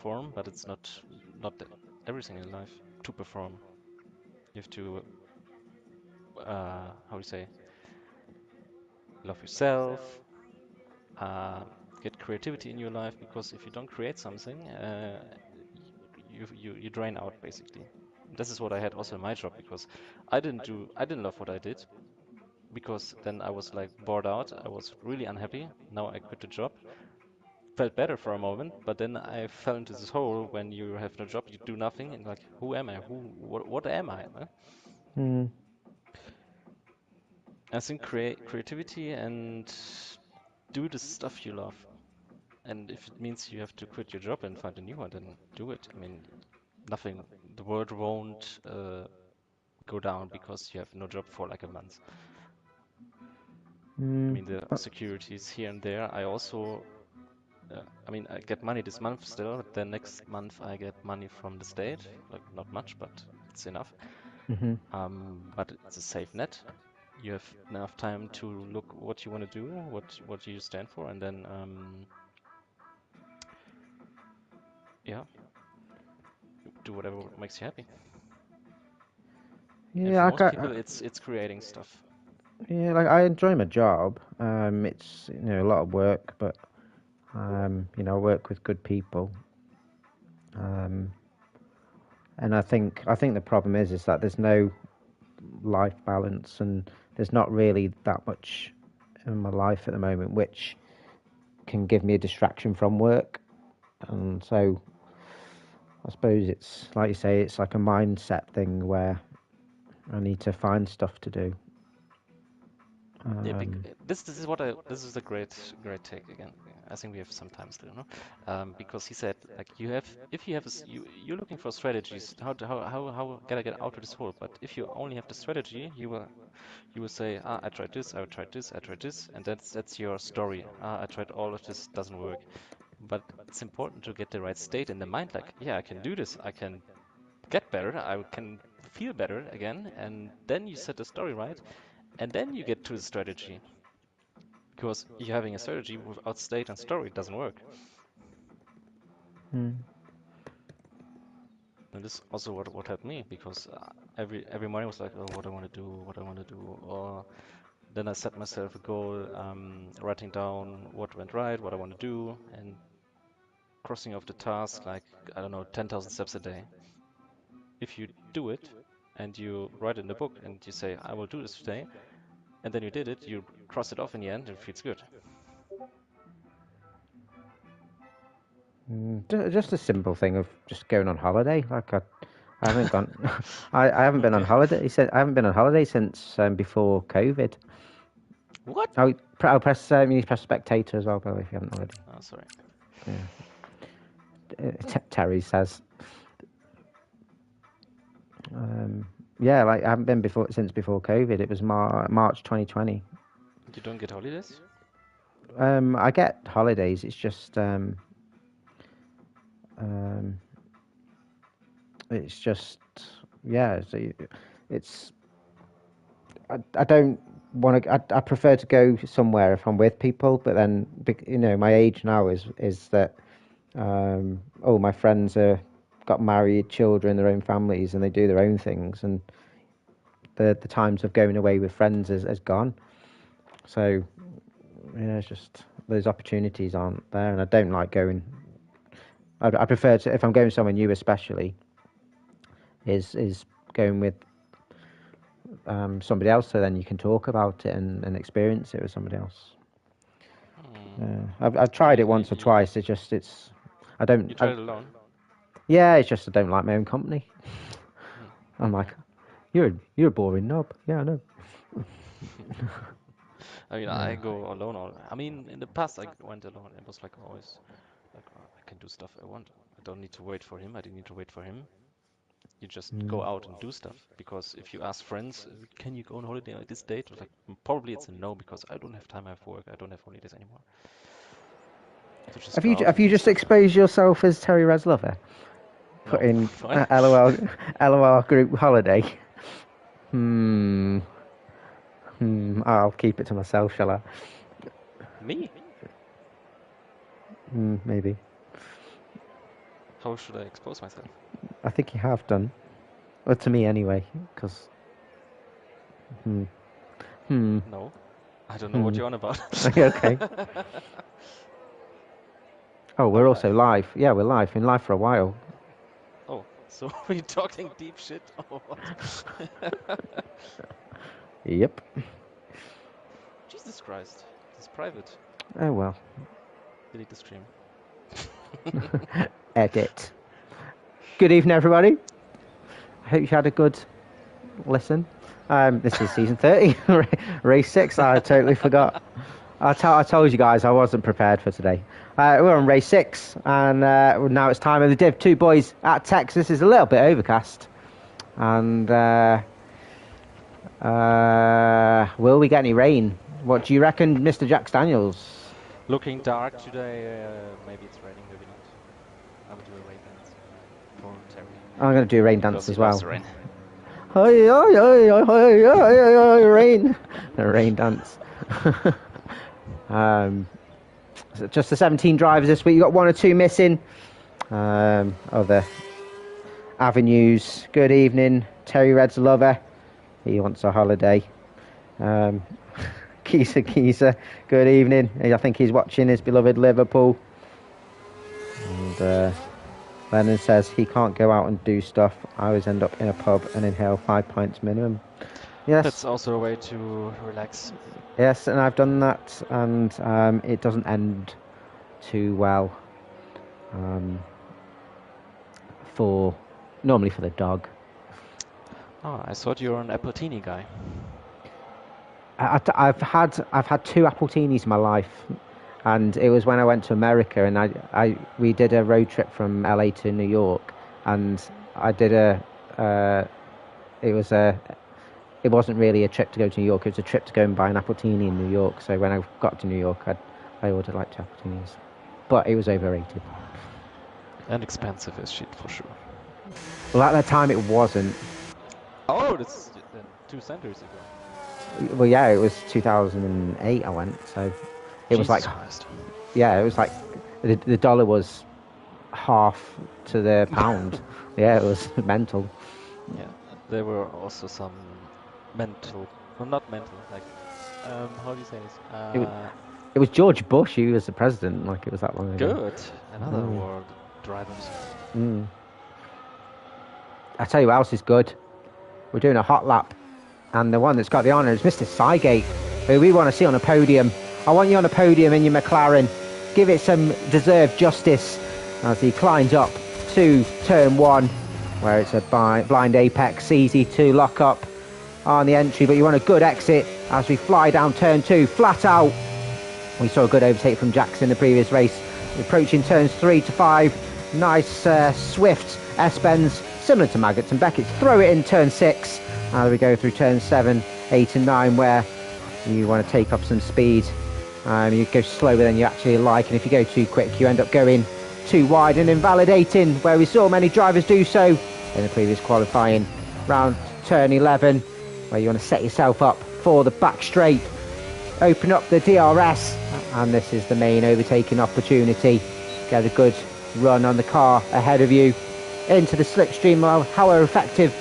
perform, but it's not everything in life to perform. You have to how do you say, love yourself, uh, get creativity in your life, because if you don't create something, you drain out basically. This is what I had also in my job, because I didn't love what I did, because then I was like bored out. I was really unhappy. Now I quit the job. Felt better for a moment, but then I fell into this hole when you have no job, you do nothing, and like, who am I? What am I? Huh? Mm. I think creativity and do the stuff you love. And if it means you have to quit your job and find a new one, then do it. I mean, nothing, the world won't go down because you have no job for like a month. I Mm. mean, the But securities here and there. I also, I mean, I get money this month still, but then next month I get money from the state. Like, not much, but it's enough. hmm But it's a safe net. You have enough time to look what you want to do, what you stand for, and then yeah, do whatever makes you happy. And yeah, for like most people, it's creating stuff. yeah, like I enjoy my job. It's a lot of work, but I work with good people. Um, and I think the problem is that there's no life balance, and there's not really that much in my life at the moment which can give me a distraction from work. And so I suppose it's like you say, it's like a mindset thing where I need to find stuff to do. Yeah, Um, this is what I this is a great take again. I think we have some time still, no? Because he said like you have if you have you're looking for strategies how can I get out of this hole? But if you only have the strategy, you will say, I tried this, I tried this, I tried this, and that's your story. I tried all of this, doesn't work. But it's important to get the right state in the mind. Like, yeah, I can do this. I can get better. I can feel better again, and then you set the story right, and then you get to the strategy. Because you having a strategy without state and story doesn't work. mm, And this is also what helped me, because every morning was like, oh, what I want to do, what I want to do. Or then I set myself a goal, writing down what went right, what I want to do, and crossing off the task, like, I don't know, 10,000 steps a day. If you do it and you write it in the book and you say, I will do this today, and then you did it, you cross it off in the end, and it feels good. just a simple thing of just going on holiday. I haven't gone. I haven't been on Okay. holiday. He said I haven't been on holiday since before COVID. What? I'll press. You need to press spectator as well, by the way, if you haven't already. Oh, sorry. Yeah. Terry says. Um, yeah, like I haven't been before since before COVID. It was March 2020. You don't get holidays? I get holidays. It's just um, it's just yeah. It's I don't want to. I prefer to go somewhere if I'm with people. But then my age now is that all my friends are got married, children, their own families, and they do their own things, and the times of going away with friends has gone. So it's just those opportunities aren't there, and I don't like going. I prefer to, if I'm going somewhere new, especially, is going with somebody else, so then you can talk about it and experience it with somebody else. Hmm. I've So tried it once or twice. It's I don't. you tried it alone? Yeah, it's just I don't like my own company. Hmm. I'm Okay. like, you're a boring knob. Yeah, I know. I mean, I go alone I mean, in the past I went alone. It was like always like, oh, I can do stuff I want. I don't need to wait for him. I didn't need to wait for him. You just go out and do stuff. Because if you ask friends, can you go on holiday at this date? It's like, probably it's a no, because I don't have time. I have work. I don't have holidays anymore. So just Have go you out have and you do just stuff. exposed yourself as Terry Reslover? Put No. in What? LOL group holiday. Hmm. I'll keep it to myself, shall I? Me? Maybe. How should I expose myself? I think you have done. Well, to me anyway, because... Hmm. Hmm. No, I don't know what Hmm. you're on about. Okay. Oh, Are we're we also live? live. Yeah, we're live. Been live for a while. Oh, so we're talking deep shit or what? Yep. Jesus Christ, this is private. Oh, well. Delete the stream. Edit. Good evening, everybody. I hope you had a good listen. This is season 30, race 6. I totally forgot. I told you guys I wasn't prepared for today. We're on race 6, and now it's time of the Div 2 boys at Texas. It's a little bit overcast. And will we get any rain? What do you reckon, Mr. Jax Daniels? Looking dark today. Maybe it's raining, maybe not. I will do a rain dance for Terry I'm going to do a rain because dance he as loves well. the rain. Rain. A rain dance. So just the 17 drivers this week. You got one or two missing. Other avenues. Good evening, Terry Red's lover. He wants a holiday. Keeser. Good evening. I think he's watching his beloved Liverpool. And Lennon says he can't go out and do stuff. I always end up in a pub and inhale 5 pints minimum. Yes. That's also a way to relax. Yes, and I've done that, and it doesn't end too well. Normally for the dog. Oh, I thought you were an Appletini guy. I've had two Appletinis in my life, and it was when I went to America, and we did a road trip from LA to New York, and I did it wasn't really a trip to go to New York, it was a trip to go and buy an Appletini in New York. So when I got to New York, I ordered like 2 Appletinis, but it was overrated. And expensive as shit for sure. Well, at that time it wasn't. Oh, that's 2 centuries ago. Well, yeah, it was 2008 I went, so it was like, Christ. yeah, it was like the dollar was half to the pound. Yeah, it was mental. Yeah, there were also some mental, well, not mental, like, how do you say this? It was George Bush who was the president, like it was that long ago. Good, another world drivers. I tell you what else is good. We're doing a hot lap, and the one that's got the honour is Mr. Sygate, who we want to see on a podium. I want you on a podium in your McLaren. Give it some deserved justice as he climbs up to turn 1, where it's a blind apex, easy to lock up on the entry, but you want a good exit as we fly down turn 2, flat out. We saw a good overtake from Jax in the previous race. We're approaching turns 3 to 5. Nice swift S-bends, similar to Maggots and Beckett's. Throw it in turn 6. As we go through turn 7, 8 and 9, where you want to take up some speed. You go slower than you actually like, and if you go too quick, you end up going too wide and invalidating, where we saw many drivers do so in the previous qualifying round. Turn 11, where you want to set yourself up for the back straight. Open up the DRS, and this is the main overtaking opportunity. Get a good run on the car ahead of you into the slipstream, however effective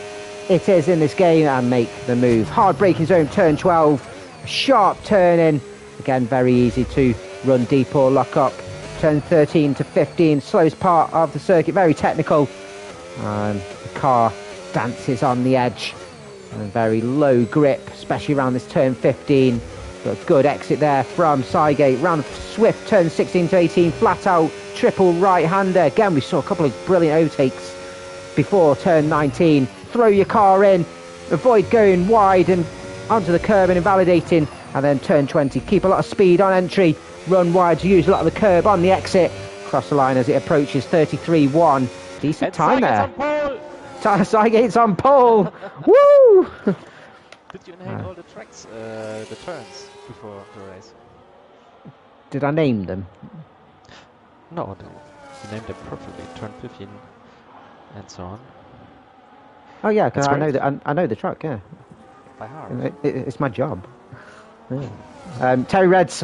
it is in this game, and make the move. Hard braking zone, turn 12, sharp turn in. Again, very easy to run deep or lock up. Turn 13 to 15, slowest part of the circuit, very technical. The car dances on the edge. And very low grip, especially around this turn 15. Got a good exit there from Sygate. Round swift, turn 16 to 18, flat out, triple right-hander. Again, we saw a couple of brilliant overtakes before turn 19. Throw your car in, avoid going wide and onto the curb and invalidating. And then turn 20, keep a lot of speed on entry, run wide to use a lot of the curb on the exit. Cross the line as it approaches 33.1. Decent And time there. on pole! Sygate's on pole. Woo! Did you inhale all the tracks, the turns before the race? Did I name them? No, you named them perfectly. Turn 15 and so on. Oh yeah, because That's great. I know the truck. Yeah, By heart. it's my job. Yeah. Terry Reds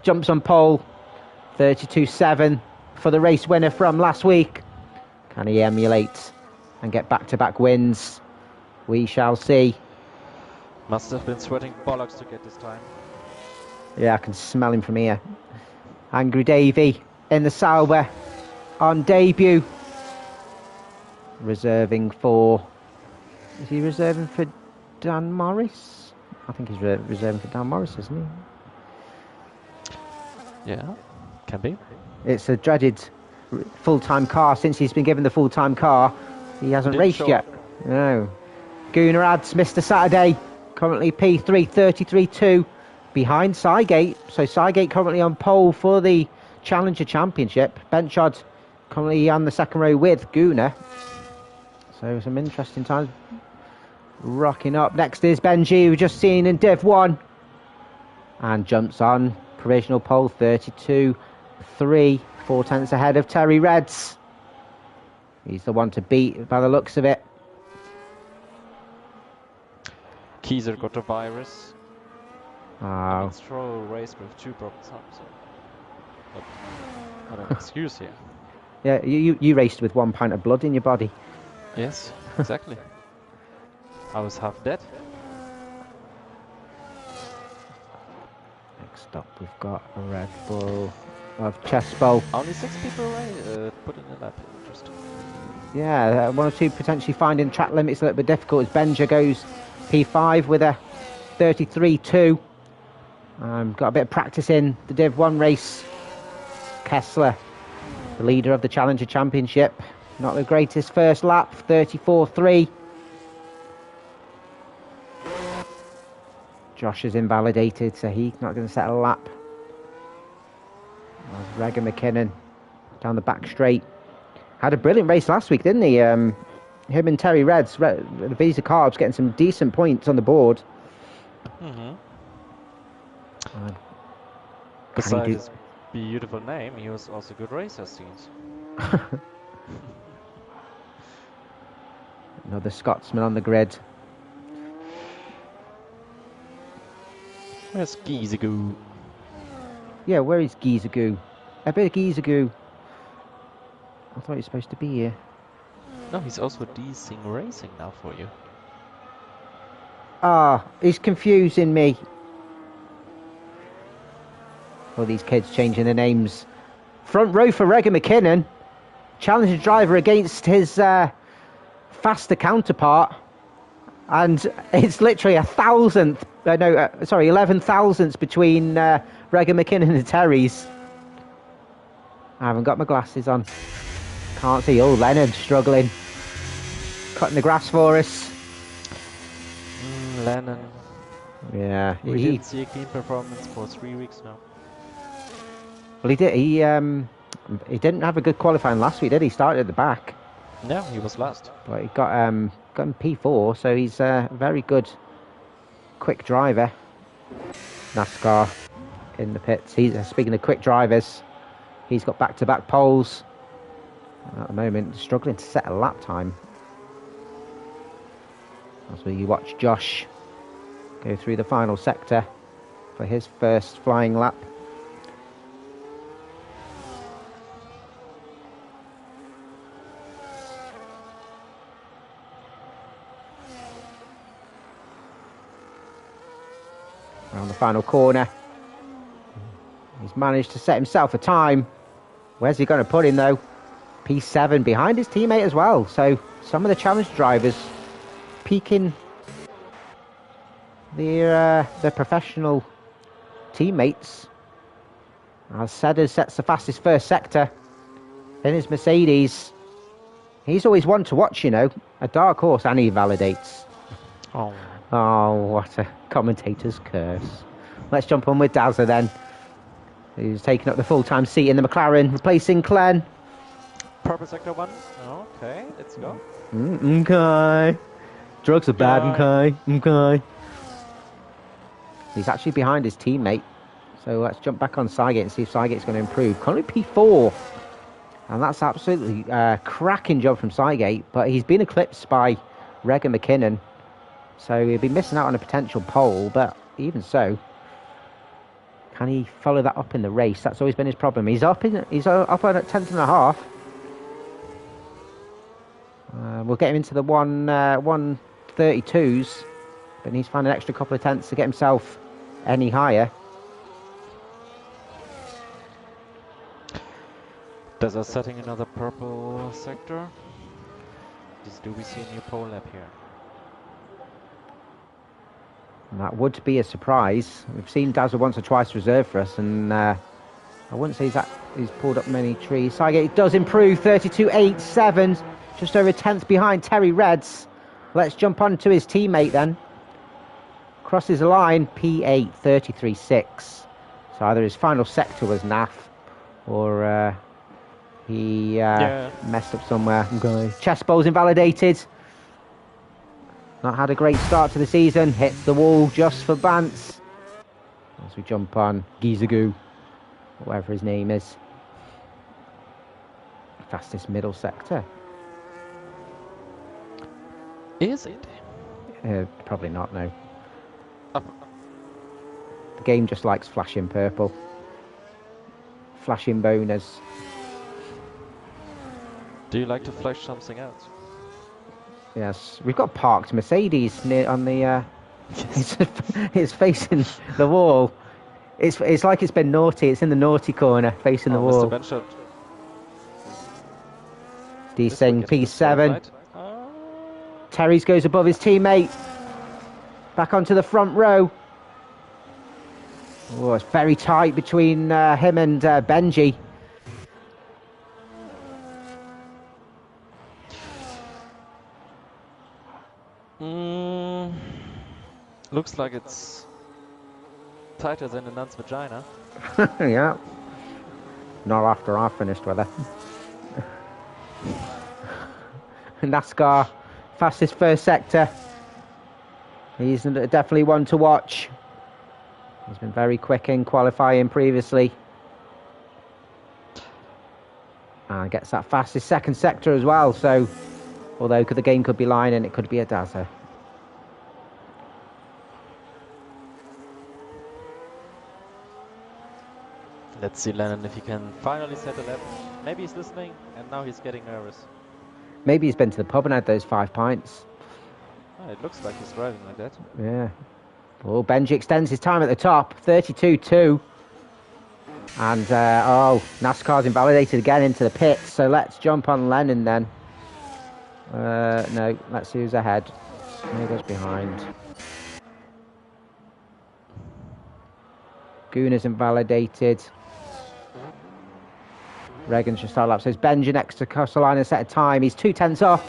jumps on pole, 32.7 for the race winner from last week. Can he emulate and get back-to-back wins? We shall see. Must have been sweating bollocks to get this time. Yeah, I can smell him from here. Angry Davey in the Sauber on debut. Reserving for... Is he reserving for Dan Morris? I think he's reserving for Dan Morris, isn't he? Yeah, can be. It's a dreaded full-time car. Since he's been given the full-time car, he hasn't raced yet. No. Gunnar adds Mr. Saturday, currently P3 33.2 behind Cygate. So Cygate currently on pole for the Challenger Championship. Benchod currently on the second row with Gunnar. So some interesting times rocking up. Next is Benji, we've just seen in Div 1. And jumps on provisional pole 32.3, 4 tenths ahead of Terry Reds. He's the one to beat by the looks of it. Kieser got a virus. Oh. Stroll raced with 2 broken thumbs. But not an excuse here. Yeah, you raced with 1 pint of blood in your body. Yes, exactly. I was half dead. Next up, we've got a Red Bull of Chespo. Only 6 people put in a lap. Interesting. Yeah, 1 or 2 potentially finding track limits a little bit difficult as Benja goes P5 with a 33.2. Got a bit of practice in the Div 1 race. Kessler, the leader of the Challenger Championship. Not the greatest first lap, 34.3. Josh is invalidated, so he's not going to set a lap. Regan McKinnon down the back straight. Had a brilliant race last week, didn't he? Him and Terry Reds, the Visa Carbs, getting some decent points on the board. Mm-hmm. Besides his beautiful name, he was also a good racer, it seems. Another Scotsman on the grid. Where's Gizagoo? Yeah, where is Gizagoo? A bit of Gizagoo. I thought he was supposed to be here. No, he's also D-Sing Racing now for you. Ah, he's confusing me. All these kids changing their names. Front row for Regan McKinnon. Challenger driver against his faster counterpart. And it's literally 11 thousandths between Regan McKinnon and Terry's. I haven't got my glasses on. Can't see. Oh, Leonard struggling. Cutting the grass for us. Lennon. Yeah. We didn't see a clean performance for 3 weeks now. Well, he did. He didn't have a good qualifying last week, did he? Started at the back. Yeah, he was last. But he got him P4, so he's a very good, quick driver. NASCAR in the pits. Speaking of quick drivers, he's got back-to-back poles. At the moment, struggling to set a lap time. As we watch Josh go through the final sector for his first flying lap. Around the final corner. He's managed to set himself a time. Where's he going to put him though? P7 behind his teammate as well. So some of the challenge drivers peaking their professional teammates. As Sedders sets the fastest first sector in his Mercedes. He's always one to watch, you know. A dark horse, and he validates. Oh. Oh, what a commentator's curse. Let's jump on with Dazza then. Who's taking up the full-time seat in the McLaren, replacing Glenn. Purple sector 1. Okay, let's go. Okay. Drugs are bad, okay. He's actually behind his teammate. So let's jump back on Cygate and see if Cygate's going to improve. Currently P4. And that's absolutely cracking job from Cygate. But he's been eclipsed by Regan McKinnon. So he'll be missing out on a potential pole. But even so, can he follow that up in the race? That's always been his problem. He's up on a tenth and a half. We'll get him into the 132s, but he needs to find an extra couple of tenths to get himself any higher. Does us setting another purple sector? Do we see a new pole lap here? And that would be a surprise. We've seen Dazzle once or twice reserve for us, and I wouldn't say he's pulled up many trees. Sygate does improve, 32.87, just over a tenth behind Terry Reds. Let's jump on to his teammate then. Crosses the line, P8, 33.6. So either his final sector was naff, or he messed up somewhere. Chest bowl's invalidated. Not had a great start to the season. Hits the wall just for Bance. As we jump on Gizagoo, whatever his name is. Fastest middle sector. Is it? Probably not, no. Oh. The game just likes flashing purple. Flashing bonus. Do you like to flash something else? Yes, we've got parked Mercedes near on the. It's facing the wall. It's like it's been naughty. It's in the naughty corner, facing the wall. Mr. Benchot. D-Sing P7. Right. Terry's goes above his teammate. Back onto the front row. Oh, it's very tight between him and Benji. Looks like it's tighter than a nun's vagina. Yeah. Not after I've finished with her. NASCAR, fastest first sector. He's definitely one to watch. He's been very quick in qualifying previously. And gets that fastest second sector as well. So, although the game could be lying and it could be a Dazza. Let's see Lennon if he can finally set a lap. Maybe he's listening and now he's getting nervous. Maybe he's been to the pub and had those 5 pints. Oh, it looks like he's driving like that. Yeah. Oh, Benji extends his time at the top, 32.2. And, NASCAR's invalidated again into the pits. So let's jump on Lennon then. No, let's see who's ahead. Who goes behind? Gooner's invalidated. Reagan's just started lap. So it's Benji next to Costelline and set a time. He's 2 tenths up.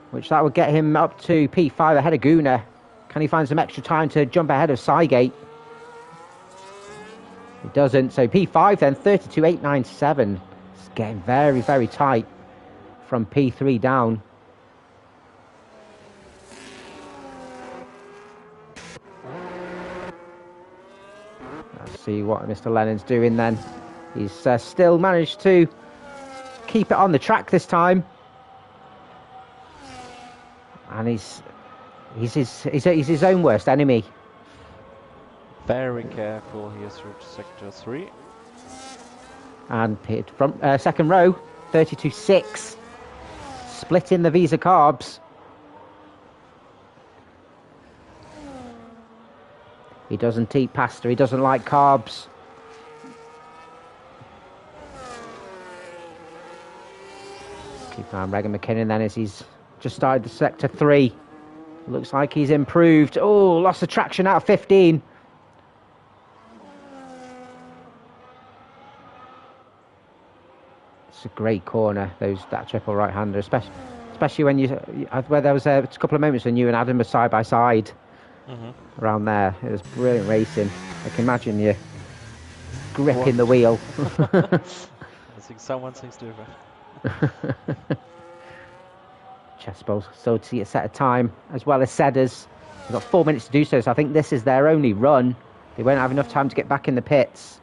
Which that would get him up to P5 ahead of Gooner. Can he find some extra time to jump ahead of Sygate? He doesn't. So P5 then, 32.897. It's getting very, very tight from P3 down. Let's see what Mr. Lennon's doing then. He's still managed to keep it on the track this time. And he's his own worst enemy. Very careful here through sector 3. And pit from second row, 32.6. Splitting the Visa carbs. He doesn't eat pasta, he doesn't like carbs. Keep an eye on Regan McKinnon then as he's just started the sector 3. Looks like he's improved. Oh, lost the traction out of 15. It's a great corner, that triple right-hander, especially when where there was a couple of moments when you and Adam were side by side around there. It was brilliant racing. I can imagine you gripping the wheel. I think someone thinks different. Chest bowls so to see a set of time as well as Sedders. They've got 4 minutes to do so, so I think this is their only run. They won't have enough time to get back in the pits.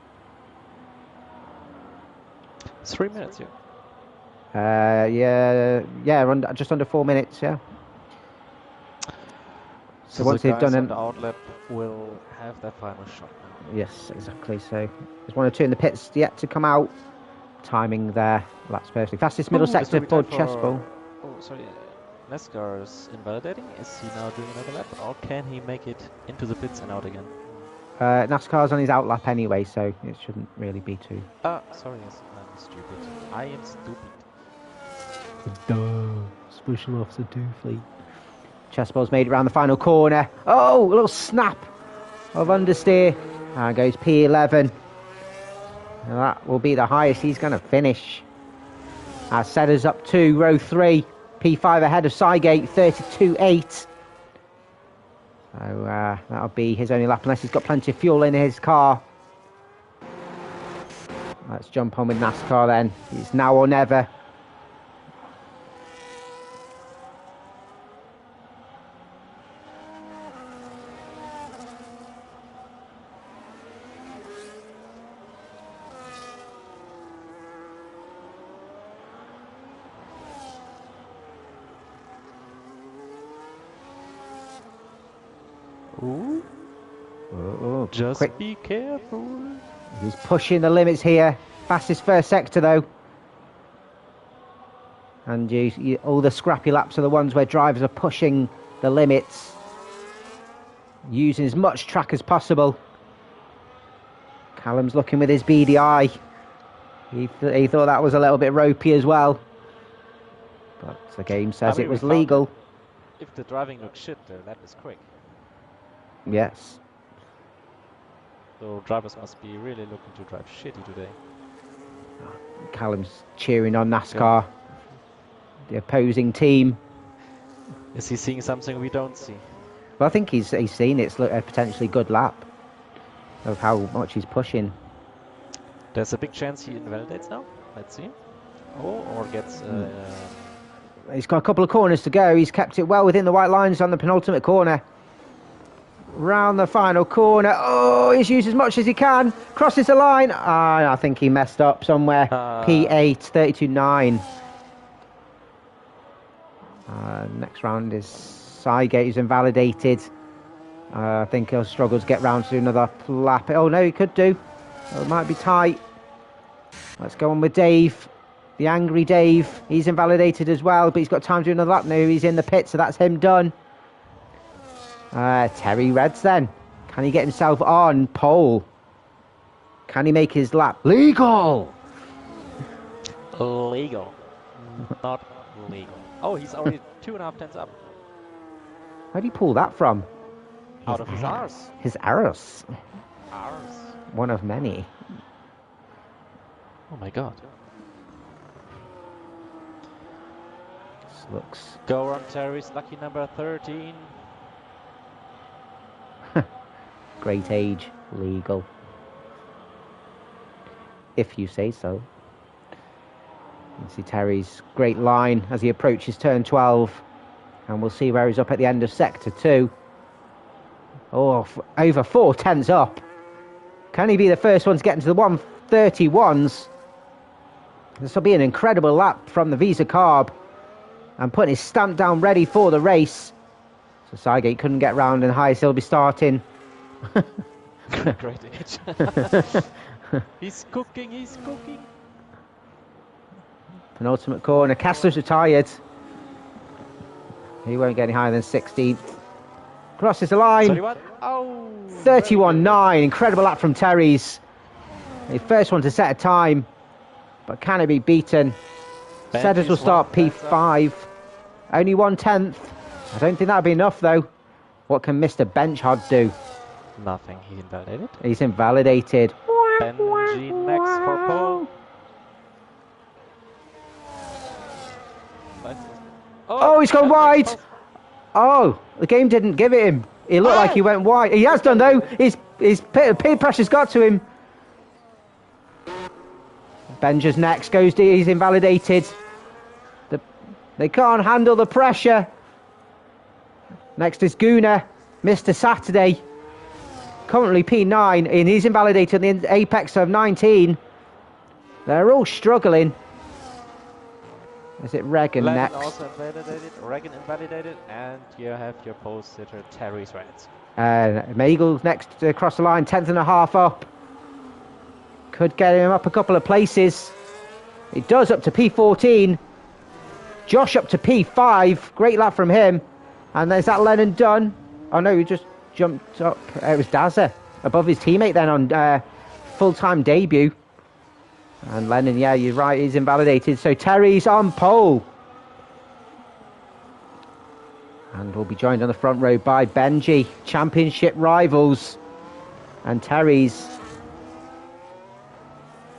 3 minutes, yeah. Just under 4 minutes, yeah. So once they've done the outlap will have their final shot. Yes, exactly. So there's 1 or 2 in the pits yet to come out. timing there. That's perfectly. Fastest middle Ooh, is the sector for retard Chespol. Oh, sorry. NASCAR is invalidating. Is he now doing another lap, or can he make it into the pits and out again? NASCAR's on his out lap anyway, so it shouldn't really be too. Sorry, yes, I'm stupid. I am stupid. Duh. Special Officer Doofley. Chespol's made it around the final corner. Oh, a little snap of understeer. And goes P11. And that will be the highest he's going to finish. As Setters up to row 3. P5 ahead of Sygate, 32.8. So that'll be his only lap unless he's got plenty of fuel in his car. Let's jump on with NASCAR then. It's now or never. Ooh. Oh, Just quick. be careful. He's pushing the limits here. Fastest first sector though. And all the scrappy laps are the ones where drivers are pushing the limits. Using as much track as possible. Callum's looking with his beady eye. He thought that was a little bit ropey as well. But the game says it was legal. If the driving looks shit, the lap is quick. Yes. So drivers must be really looking to drive shitty today. Callum's cheering on NASCAR. Yeah. The opposing team. Is he seeing something we don't see? Well, I think he's seen it's a potentially good lap of how much he's pushing. There's a big chance he invalidates now. Let's see. Oh, or gets... He's got a couple of corners to go. He's kept it well within the white lines on the penultimate corner. Round the final corner. Oh, he's used as much as he can. Crosses the line. I think he messed up somewhere. P8, 32.9. Next round is Sygate, who's invalidated. I think he'll struggle to get round to another lap. Oh, no, he could do. Oh, it might be tight. Let's go on with Dave. The angry Dave. He's invalidated as well, but he's got time to do another lap now. He's in the pit, so that's him done. Terry Reds then. Can he get himself on pole? Can he make his lap legal? Legal. Not legal. Oh, he's already 2.5 tenths up. Where'd he pull that from? Out of his arse. His arse. Arse. One of many. Oh my god. This looks... Go on, Terry's lucky number 13. Great age, legal. If you say so. You can see Terry's great line as he approaches turn 12. And we'll see where he's up at the end of sector 2. Oh, over 4 tenths up. Can he be the first one to get into the 131s? This will be an incredible lap from the Visa Carb. And putting his stamp down ready for the race. So Sygate couldn't get round and Highest he'll be starting. Great age. He's cooking, he's cooking. Penultimate corner. Kessler's retired. He won't get any higher than 16th. Crosses the line. 31. Oh, 31.9. Incredible lap from Terry's. The first one to set a time. But can it be beaten? Setters will start P5. Only 1/10. I don't think that'll be enough though. What can Mr. Benchhod do? Nothing. He's invalidated. He's invalidated. Benji next for pole. Oh, he's gone wide. Oh, the game didn't give it him. It looked like he went wide. He has done though. His peer pressure's got to him. Benja's next. He's invalidated. They can't handle the pressure. Next is Guna, Mr. Saturday. Currently P9, and he's invalidated in the apex of 19. They're all struggling. Is it Regan next? Also invalidated, Regan invalidated, and you have your pole sitter Terry's Reds. Maegel's next across the line, 10th and a half up. Could get him up a couple of places. It does, up to P14. Josh up to P5. Great lap from him. And is that Lennon done? Oh no, he just jumped up. It was Dazza above his teammate then on full-time debut. And Lennon, yeah, you're right, he's invalidated. So Terry's on pole. And will be joined on the front row by Benji, championship rivals. And Terry's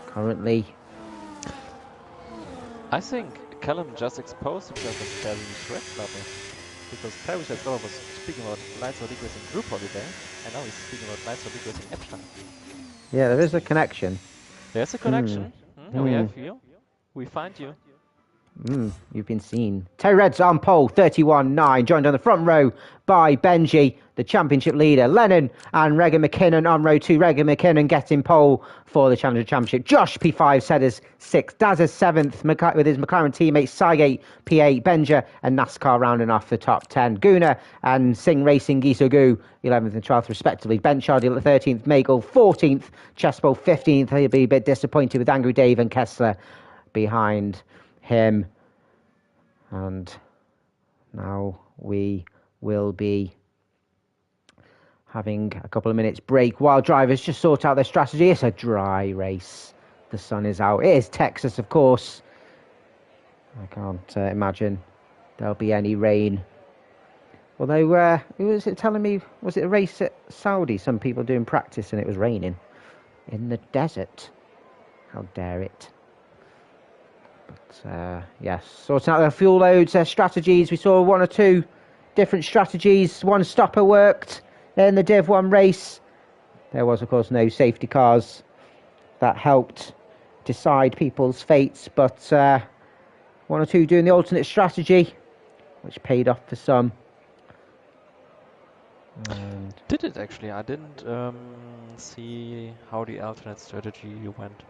currently... I think Callum just exposed himself as Terry's red lover. Because Terry as well was speaking about Lights Out Equals in Group Holiday, and now he's speaking about Lights Out Equals in Epstein. Yeah, there is a connection. There's a connection. Here we have you. We find you. You've been seen. Terry Red's on pole, 31.9, joined on the front row by Benji, the championship leader. Lennon and Regan McKinnon on row 2. Regan McKinnon getting pole for the Challenger Championship. Josh P5, Sedders 6th. Dazza 7th with his McLaren teammates Sygate P8, Benja and NASCAR rounding off the top 10. Guna and Singh Racing Gisogu 11th and 12th respectively. Benchard 13th, Magel 14th, Chespo 15th. He'll be a bit disappointed with Angry Dave and Kessler behind him. And now we will be having a couple of minutes break while drivers just sort out their strategy. It's a dry race. The sun is out. It is Texas, of course. I can't imagine there'll be any rain. Although, who was it telling me? Was it a race at Saudi? Some people doing practice and it was raining in the desert. How dare it? But, yes, sorting out their fuel loads, their strategies. We saw 1 or 2 different strategies. One stopper worked in the Div 1 race. There was, of course, no safety cars that helped decide people's fates. But 1 or 2 doing the alternate strategy, which paid off for some. And Did it actually? I didn't see how the alternate strategy went.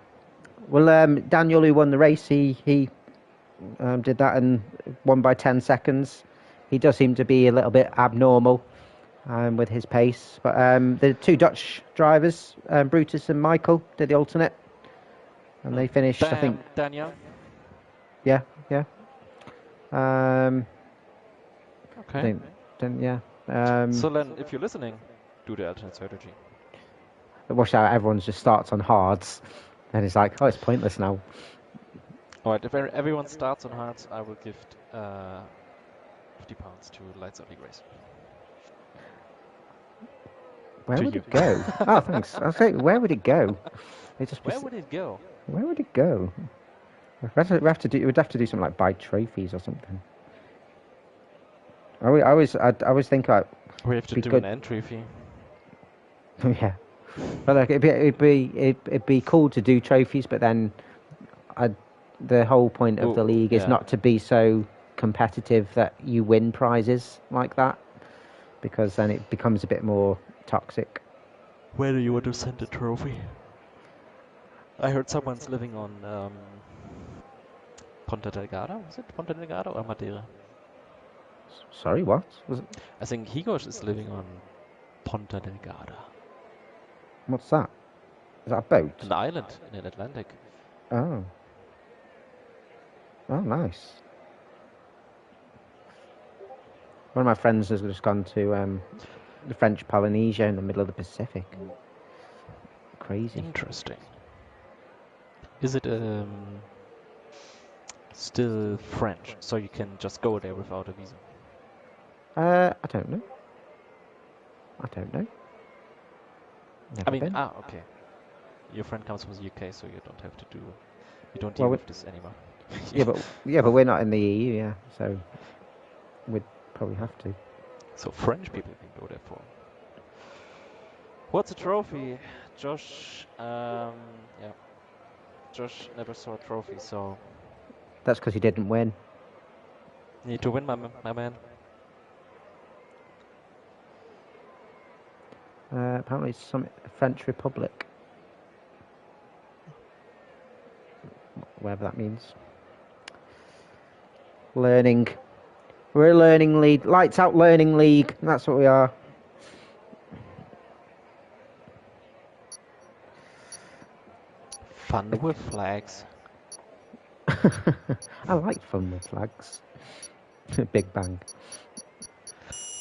well, Daniel, who won the race, he did that and won by 10 seconds. He does seem to be a little bit abnormal with his pace. But the 2 Dutch drivers, Brutus and Michael, did the alternate. And they finished, I think... Daniel? Yeah. Okay. So Len, if you're listening, do the alternate strategy. Watch out, everyone just starts on hards. And it's like, oh, it's pointless now. Alright, if everyone starts on hards, I will give £50 to Lights Out Race. Where would it go? Oh, thanks. I was like, where would it go? Where would it go? Where would it go? We'd have to do something like buy trophies or something. I always think we have to do an entry fee. Yeah, but like it'd be cool to do trophies, but then the whole point of the league is not to be so competitive that you win prizes like that, because then it becomes a bit more toxic. Where do you want to send a trophy? I heard someone's living on Ponta Delgada. Was it Ponta Delgada or Madeira? Sorry, what was it? I think Higos is living on Ponta Delgada. What's that? Is that a boat? An island in the Atlantic. Oh, nice. One of my friends has just gone to the French Polynesia in the middle of the Pacific. Crazy. Interesting. Is it still French, so you can just go there without a visa? I don't know. Never okay. Your friend comes from the UK, so you don't deal with this anymore. but we're not in the EU, yeah. So we'd probably have to. So French people can go there for. What's a trophy? Josh, Josh never saw a trophy, so. That's because he didn't win. Need to win, my man. Apparently it's some French Republic. Whatever that means. Learning. We're a learning league. Lights out learning league. That's what we are. Fun with flags. I like fun with flags. Big Bang.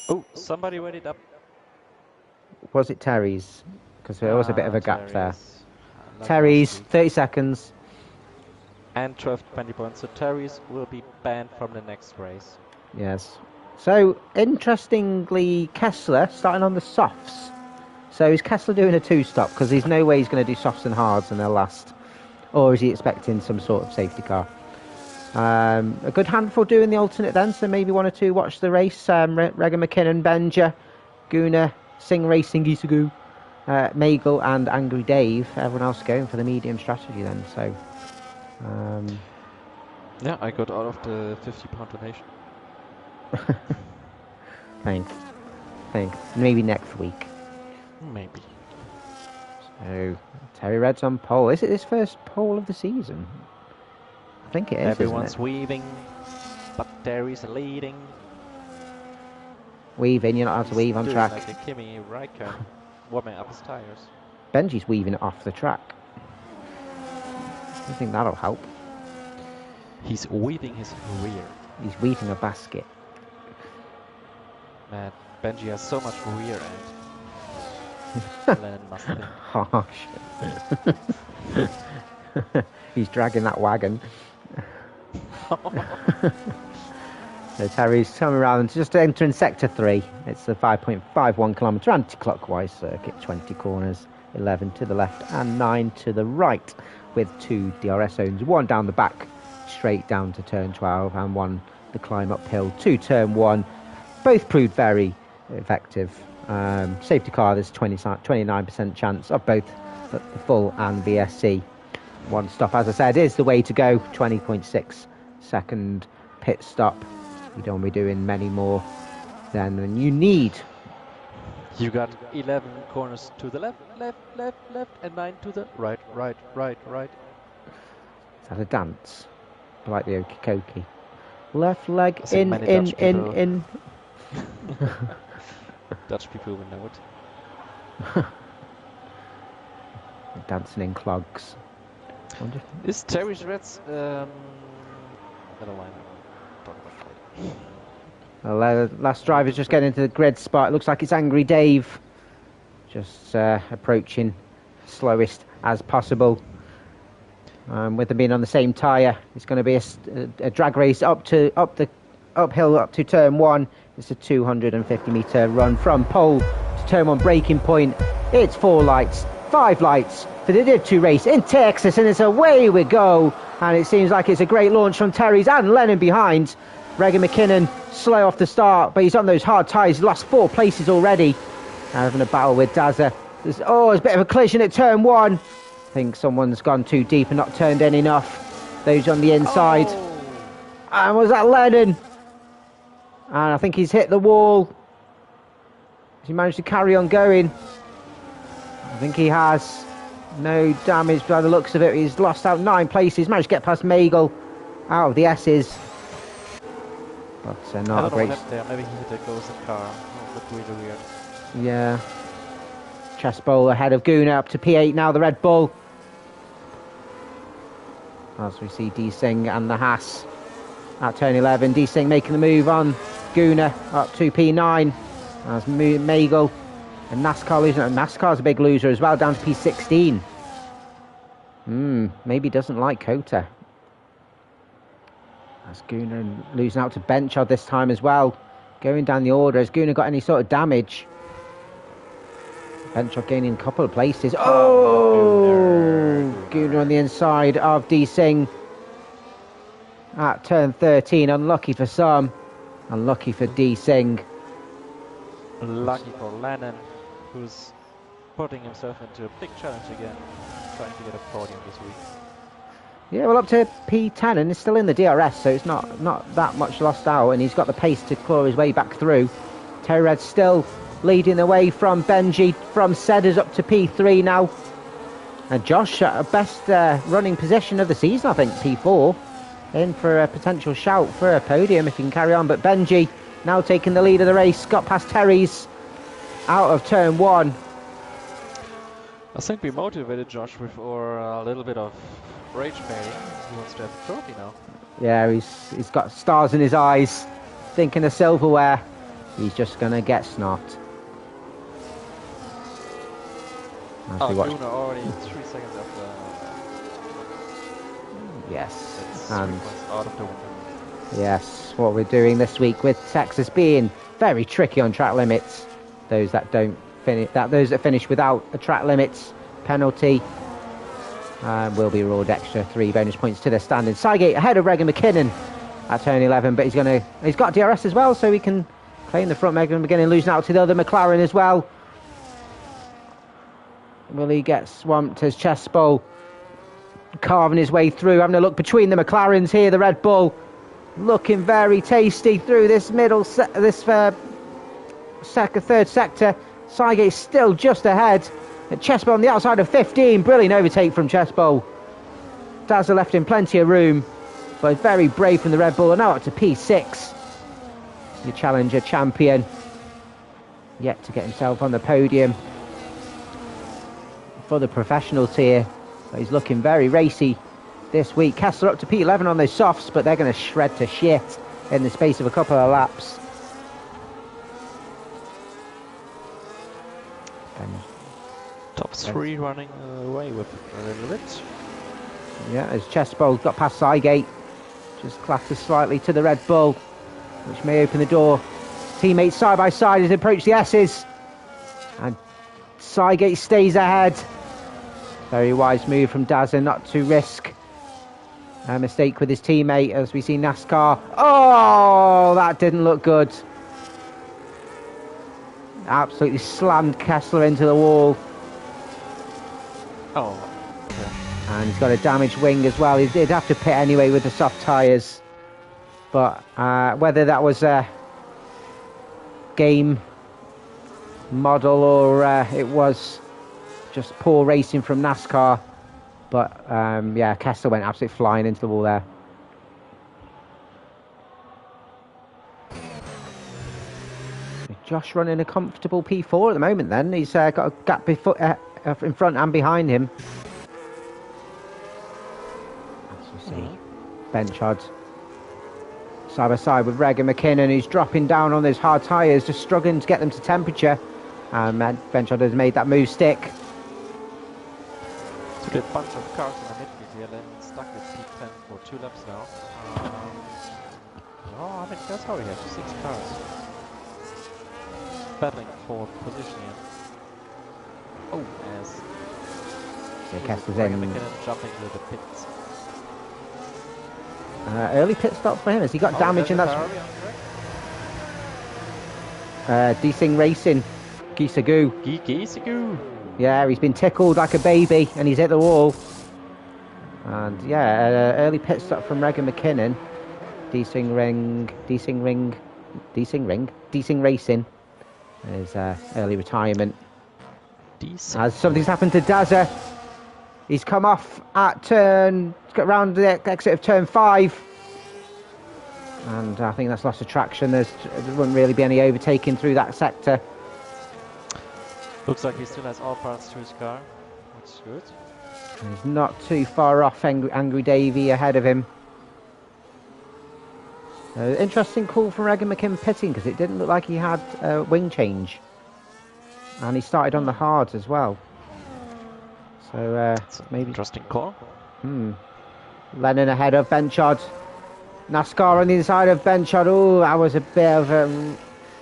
Oh, somebody read it up. Was it Terry's? Because there was a bit of a gap there. Terry's. Like last Terry's, week. 30 seconds. And 12 20 points. So Terry's will be banned from the next race. Yes. So, interestingly, Kessler starting on the softs. So is Kessler doing a two-stop? Because there's no way he's going to do softs and hards and they'll last. Or is he expecting some sort of safety car? A good handful doing the alternate then, so maybe one or two watch the race. Regan McKinnon, Benja, Guna, Sing Racing, Isagu, Magel and Angry Dave. Everyone else going for the medium strategy then. So, yeah, I got out of the £50 donation. Thanks. Maybe next week. Maybe. So, Terry Red's on pole. Is it his first pole of the season? I think it is. Everyone's isn't it? weaving, but Terry's leading. Weaving, you're not allowed to weave on doing track. Like a Kimi Räikkönen, warming up his tires. Benji's weaving it off the track. I think that'll help. He's weaving his rear. He's weaving a basket. Man, Benji has so much rear end. Lennon must think. Harsh. He's dragging that wagon. So Terry's coming around, just entering sector 3. It's a 5.51 kilometre anti-clockwise circuit, 20 corners, 11 to the left and 9 to the right, with 2 DRS zones, 1 down the back, straight down to turn 12, and 1 the climb uphill to turn 1. Both proved very effective. Safety car, there's 29% chance of both the full and VSC. 1 stop, as I said, is the way to go. 20.6 second pit stop. You don't want to be doing many more than you need. You got 11 corners to the left, and 9 to the right. Is that a dance? Like the Okie Kokie. Left leg in. Dutch people will know it. Dancing in clogs. Is Terry's Reds never mind. Talk about it. Well, last driver's just getting into the grid spot. It looks like it's Angry Dave. Just approaching slowest as possible. With them being on the same tyre, it's going to be a drag race uphill up to turn 1. It's a 250 metre run from pole to turn 1 braking point. It's 4 lights, 5 lights for the Div 2 race in Texas, and it's away we go. And it seems like it's a great launch from Terry's and Lennon behind. Regan McKinnon slow off the start, but he's on those hard tyres. He's lost 4 places already. Having a battle with Dazza. There's a bit of a collision at turn 1. I think someone's gone too deep and not turned in enough. Those on the inside. And was that Lennon? And I think he's hit the wall. Has he managed to carry on going? I think he has. No damage by the looks of it. He's lost out 9 places. Managed to get past Magel out of the S's. But not a great... there. Maybe he hit a ghosted car. Oh, looked really weird. Yeah. Chest bowl ahead of Guna up to P8 now, the Red Bull. As we see D-Sing and the Haas at turn 11. D-Sing making the move on Guna up to P9. As Magel and NASCAR losing. NASCAR's a big loser as well, down to P16. Maybe doesn't like COTA. As Guna losing out to Benchard this time as well. Going down the order. Has Guna got any sort of damage? Benchard gaining a couple of places. Guna on the inside of D-Sing at turn 13. Unlucky for some. Unlucky for D-Sing. Lucky for Lennon, who's putting himself into a big challenge again, trying to get a podium this week. Yeah, well, up to P10 and he's still in the DRS, so it's not that much lost out, and he's got the pace to claw his way back through. Terry Red still leading the way from Benji, from Sedders up to P3 now. And Josh, best running position of the season, I think, P4. In for a potential shout for a podium if he can carry on. But Benji now taking the lead of the race, got past Terry's out of turn 1. I think we motivated Josh with a little bit of rage baiting. He wants to have a trophy now. Yeah, he's got stars in his eyes, thinking of silverware. He's just going to get snot. As we watch. Luna already 3 seconds after. Yes. It's And 3 points out of the window. yes, what we're doing this week with Texas being very tricky on track limits. Those that don't finish, those that finish without a track limits penalty will be rewarded extra 3 bonus points to their standing. Sygate ahead of Regan McKinnon at turn 11, but he's got DRS as well, so he can claim the front. Regan McKinnon losing out to the other McLaren as well. Will he get swamped as Chespo carving his way through, having a look between the McLarens here. The Red Bull looking very tasty through this middle third sector. Sygate still just ahead. Chespo on the outside of 15. Brilliant overtake from Chespo. Dazzler left him plenty of room, but very brave from the Red Bull. And now up to P6. Your challenger champion yet to get himself on the podium for the professional tier. But he's looking very racy this week. Kessler up to P11 on those softs, but they're going to shred to shit in the space of a couple of laps. And Top 3 running away with a little bit. yeah, as Chespo got past Sygate, just clatters slightly to the Red Bull, which may open the door. Teammates side by side as they approach the S's, and Sygate stays ahead. Very wise move from Dazzler not to risk a mistake with his teammate as we see NASCAR. Oh, that didn't look good. Absolutely slammed Kessler into the wall. Oh, okay. And he's got a damaged wing as well. He'd have to pit anyway with the soft tyres. But whether that was a game model or it was just poor racing from NASCAR. But yeah, Kessler went absolutely flying into the wall there. Josh running a comfortable P4 at the moment then. He's got a gap in front and behind him. As you see, Benchard side by side with Regan McKinnon, who's dropping down on those hard tyres, just struggling to get them to temperature. And Benchard has made that move stick. Took a bunch of cars in the midfield here, then stuck with P10 for 2 laps now. Oh, I mean, that's how we have 6 cars. Battling for position here. Oh, yes. So Kessler's Regan in. McKinnon jumping to the pits. Early pit stop for him. Has he got damage in that? Desing Racing. Gisagoo. Gisagoo. Yeah, he's been tickled like a baby and he's hit the wall. And yeah, early pit stop from Regan McKinnon. Desing Racing is early retirement. As something's happened to Dazzler. He's come off at got round the exit of turn 5. And I think that's lost of traction. There wouldn't really be any overtaking through that sector. Looks like he still has all parts to his car, which is good. He's not too far off Angry Davey ahead of him. Interesting call from Regan McKinnon pitting because it didn't look like he had a wing change. And he started on the hards as well. So maybe interesting call. Lennon ahead of Benchard. NASCAR on the inside of Benchard. Oh, that was a bit of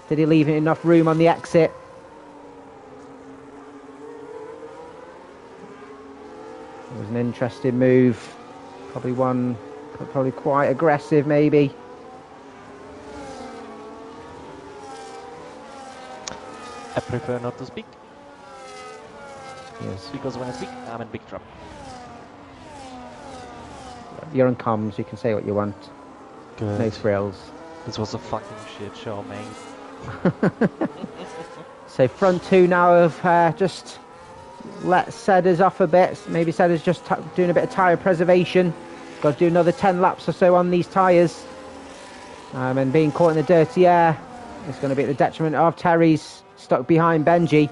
did he leave enough room on the exit? It was an interesting move. Probably quite aggressive maybe. I prefer not to speak. Yes. Because when I speak, I'm in big trouble. You're on comms, you can say what you want. Good. No frills. This was a fucking shit show, mate. So front 2 now have just let Sedders off a bit. Maybe Sedders just doing a bit of tyre preservation. Got to do another 10 laps or so on these tyres. And being caught in the dirty air is going to be at the detriment of Terry's stuck behind Benji.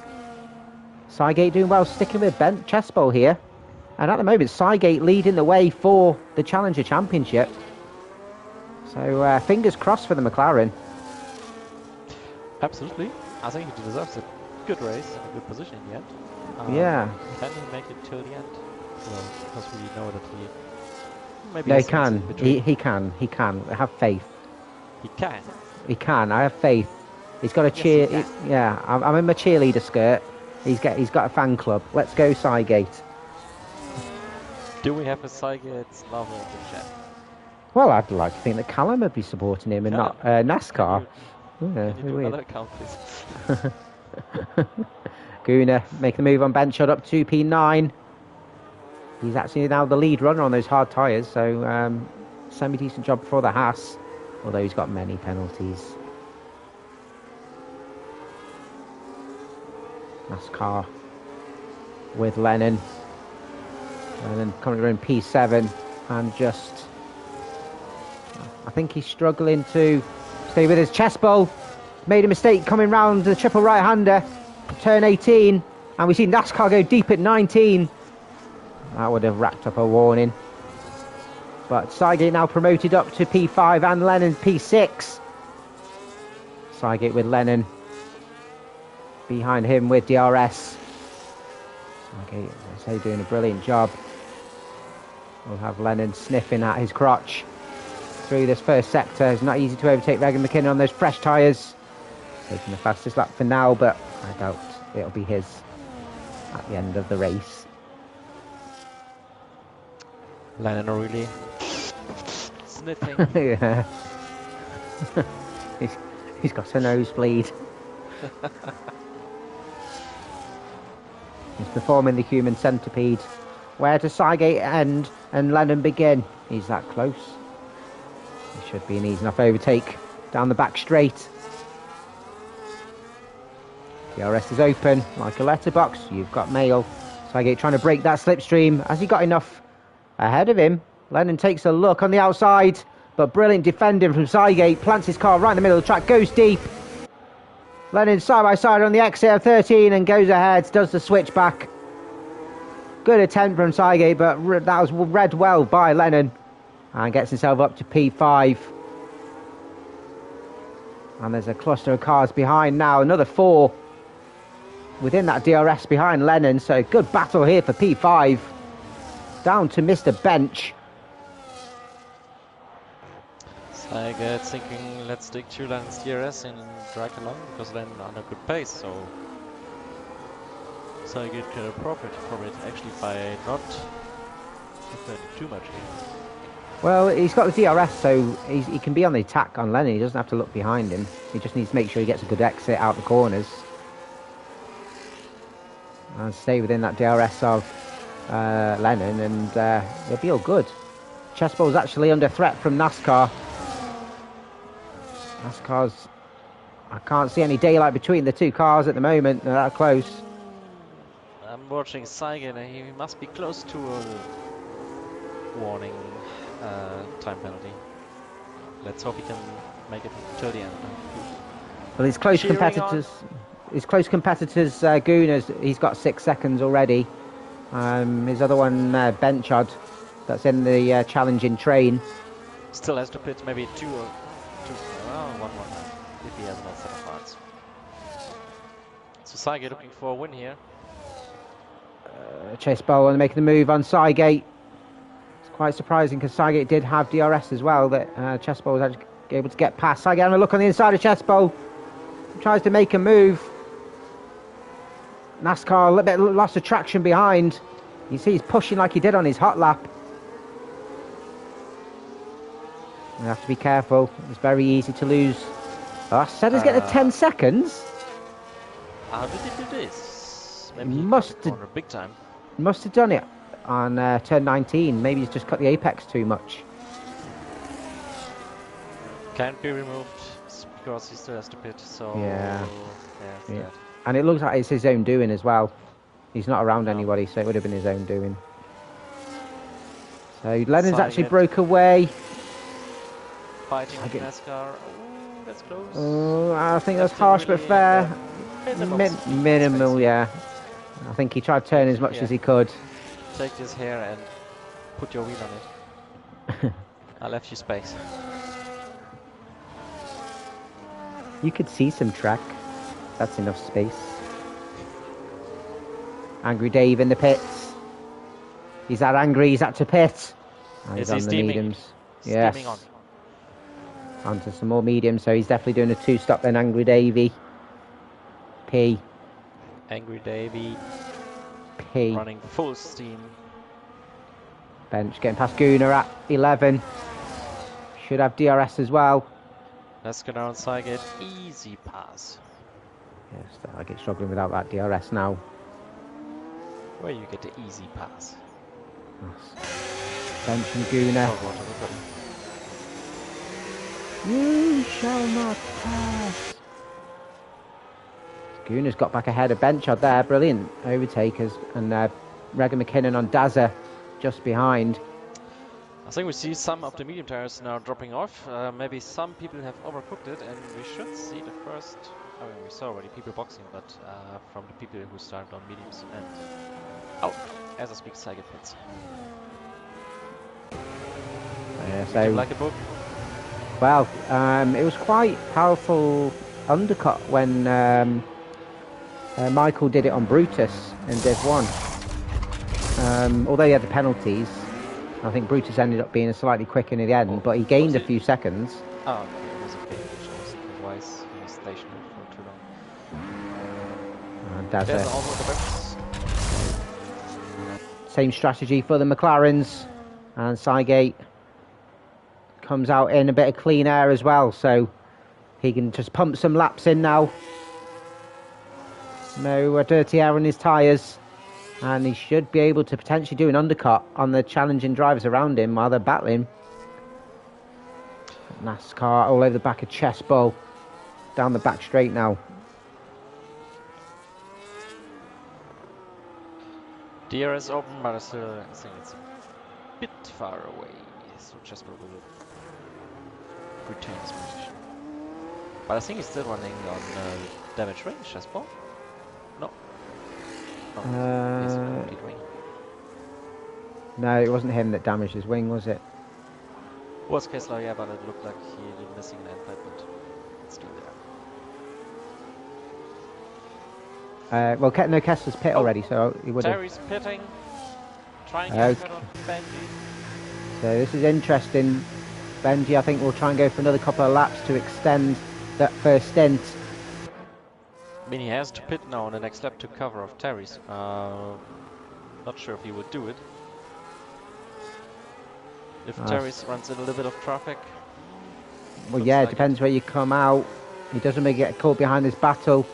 Sygate doing well, sticking with Chespo here. And at the moment, Cygate leading the way for the Challenger Championship. So fingers crossed for the McLaren. Absolutely. I think he deserves a good race and a good position in the end. Yeah. Can he make it till the end? Well, because we know that he maybe No, he has things in can. between. He can. He can. I have faith. He can. He can. I have faith. He's got a Yes, cheer. he can. Yeah, I'm in my cheerleader skirt. He's got a fan club. Let's go, Cygate. Do we have a Cygate's lover in the chat? Well, I'd like to think that Callum would be supporting him and not NASCAR. Can you do weird. another account, please? Guna making the move on bench shot up to P9. He's actually now the lead runner on those hard tyres, so semi-decent job for the Haas, although he's got many penalties. NASCAR with Lennon. Lennon currently in P7 and just... I think he's struggling to stay with his chest bowl. Made a mistake coming round the triple right-hander. Turn 18. And we see NASCAR go deep at 19. That would have racked up a warning. But Cygate now promoted up to P5 and Lennon P6. Cygate with Lennon. Behind him with DRS. Cygate, I say, doing a brilliant job. We'll have Lennon sniffing at his crotch. Through this first sector. It's not easy to overtake Regan McKinnon on those fresh tyres. Taking the fastest lap for now, but I doubt it'll be his at the end of the race. Lennon really sniffing. Yeah. he's got a nosebleed. He's performing the human centipede. Where does Cygate end and Lennon begin? He's that close. It should be an easy enough overtake down the back straight. DRS is open like a letterbox. You've got mail. Cygate trying to break that slipstream. Has he got enough ahead of him? Lennon takes a look on the outside, but brilliant defending from Cygate. Plants his car right in the middle of the track, goes deep. Lennon side by side on the exit of 13 and goes ahead, does the switchback. Good attempt from Cygate, but that was read well by Lennon. And gets himself up to P5. And there's a cluster of cars behind now. Another 4 within that DRS behind Lennon. So good battle here for P5. Down to Mr. Bench. Cygate thinking, let's stick to Lennon's DRS and drag along because Lennon on a good pace. So Cygate can profit from it actually by not defending too much here. Well, he's got the DRS, so he can be on the attack on Lennon. He doesn't have to look behind him. He just needs to make sure he gets a good exit out the corners. And stay within that DRS of Lennon, and he'll be all good. Chessball's actually under threat from NASCAR. NASCAR's... I can't see any daylight between the two cars at the moment. They're that close. I'm watching Cygate and he must be close to a warning time penalty. Let's hope he can make it till the end. Well, his close Cheering competitors, Gunas, he's got 6 seconds already. His other one, Benchard, that's in the challenging train. Still has to pit maybe two, well, one more time if he has enough set parts. So Cygate looking for a win here. Chase Bowen making the move on Cygate. It's quite surprising because Cygate did have DRS as well, that Chessbowl was actually able to get past. Cygate having a look on the inside of Chessbowl. Tries to make a move. NASCAR a little bit lost of traction behind. You see he's pushing like he did on his hot lap. You have to be careful. It's very easy to lose. Oh, Sedda's getting 10 seconds. How did he do this? Maybe he Must cut the corner big time. Must have done it on turn 19. Maybe he's just cut the apex too much. Can't be removed because he still has to pit. So Yeah. Yeah. And it looks like it's his own doing as well. He's not around anybody, so it would have been his own doing. So Lennon's actually broke away. Fighting with NASCAR. Oh, that's close. Oh, I think that's harsh but fair. Minimal, yeah. I think he tried to turn as much as he could. take this here and put your wheel on it. I left you space. You could see some track. That's enough space. Angry Dave in the pits. He's that angry, he's at to pit. And he's on the mediums. Yes. Steaming on. Onto some more mediums, so he's definitely doing a 2-stop then, Angry Davey. P. Angry Davey. P. Running full steam. Bench getting past Gunnar at 11. Should have DRS as well. Let's go down Cygate. Easy pass. Yes, I get struggling without that DRS now. Where you get the easy pass. Yes. Bench and Gunnar. You shall not pass. Gunnar's got back ahead of Benchard there. Brilliant overtakers. And Regan McKinnon on Dazza just behind. I think we see some of the medium tires now dropping off. Maybe some people have overcooked it, and we should see the first. I mean, we saw already people boxing, but from the people who started on mediums and out as I speak, Cygate pits. So like a book. Well, it was quite powerful undercut when Michael did it on Brutus in Div 1. Although he had the penalties, I think Brutus ended up being slightly quicker in the end, but he gained a few seconds. Oh, okay. It was a big otherwise he was stationary for too long. There's almost the box. Same strategy for the McLarens, and Cygate comes out in a bit of clean air as well, so he can just pump some laps in now. No dirty air on his tyres, and he should be able to potentially do an undercut on the challenging drivers around him while they're battling. NASCAR all over the back of Chesbowl, down the back straight now. DRS open, but I still think it's a bit far away, so Chesbowl will retain his position. But I think he's still running on damage range, Chesbowl. No. No, it wasn't him that damaged his wing, was it? Was Kessler, yeah, but it looked like he was missing an end plate, but it's still there. Well, no, Kessler's pit already, so he would have... Terry's pitting, trying to get on Benji. So this is interesting. Benji, I think, will try and go for another couple of laps to extend that first stint. I mean, he has to pit now on the next lap to cover off Terry's. Not sure if he would do it. If Terry's runs in a little bit of traffic. Well, yeah, it depends where you come out. He doesn't make get caught behind this battle.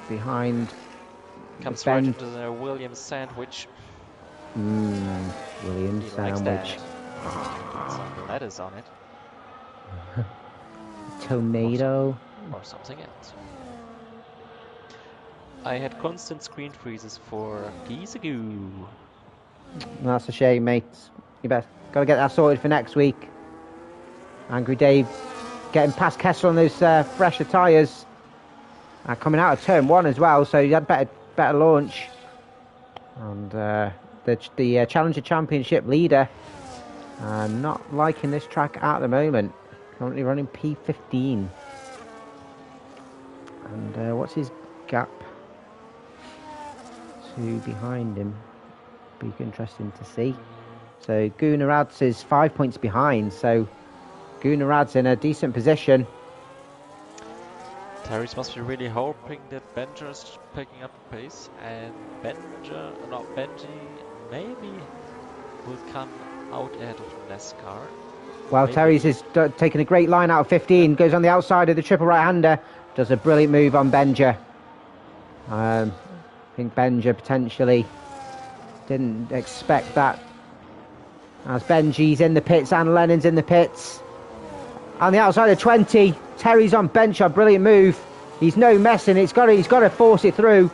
Behind. Comes right into the Williams sandwich. Williams sandwich. Some lettuce on it. Tomato. Or something else. I had constant screen freezes for a piece of goo. That's a shame, mate. You better gotta get that sorted for next week. Angry Dave getting past Kessler on those fresher tyres. Coming out of turn 1 as well, so he had better launch. And the Challenger Championship leader not liking this track at the moment. Currently running P15. And what's his gap? 2 behind him. Be interesting to see. So Gunaradze is 5 points behind, so Gunaradze in a decent position. Terry's must be really hoping that Benja's picking up the pace, and Benji maybe will come out ahead of NASCAR. Well, maybe. Terry's is taking a great line out of 15, goes on the outside of the triple right-hander, does a brilliant move on Benja. I think Benja potentially didn't expect that. As Benji's in the pits and Lennon's in the pits. On the outside of 20, Terry's on bench, a brilliant move. He's no messing, he's got to force it through.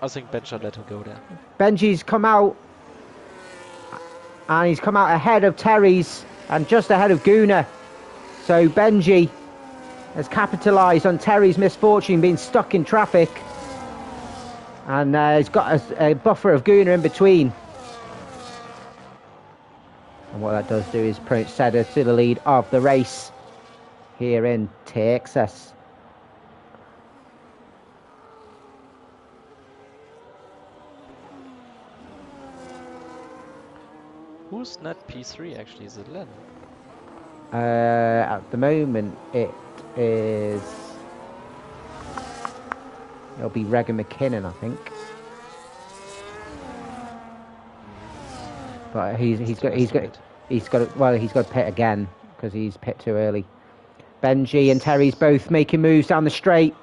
I think Benji let him go there. Benji's come out, and he's come out ahead of Terry's and just ahead of Gunnar. So Benji has capitalised on Terry's misfortune being stuck in traffic. And he's got a buffer of Guna in between. And what that does do is promote Seda to the lead of the race here in Texas. Who's net P3 actually? Is it Len? At the moment, it'll be Regan McKinnon, I think. But he's got to pit again because he's pit too early. Benji and Terry's both making moves down the straight.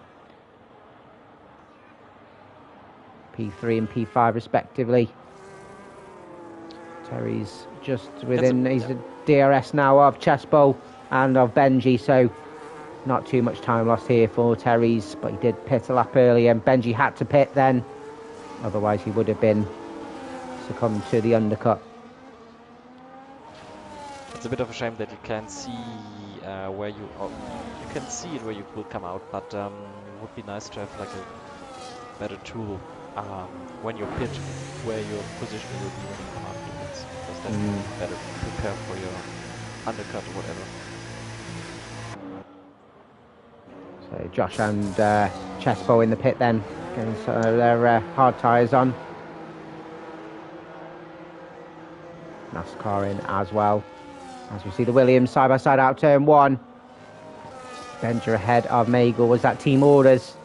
P3 and P5 respectively. Terry's just within, he's a DRS now of Chespo and of Benji, so not too much time lost here for Terry's, but he did pit a lap early and Benji had to pit then, otherwise he would have been succumbed to the undercut. It's a bit of a shame that you can't see where you can see it where you will come out, but would be nice to have like a better tool when you pit, where your position will be when you come out of the pits, because then you better prepare for your undercut or whatever. So Josh and Chespo in the pit then, getting their hard tyres on. NASCAR in as well. As we see the Williams side by side out turn one. Benja ahead of Magel. Was that team orders?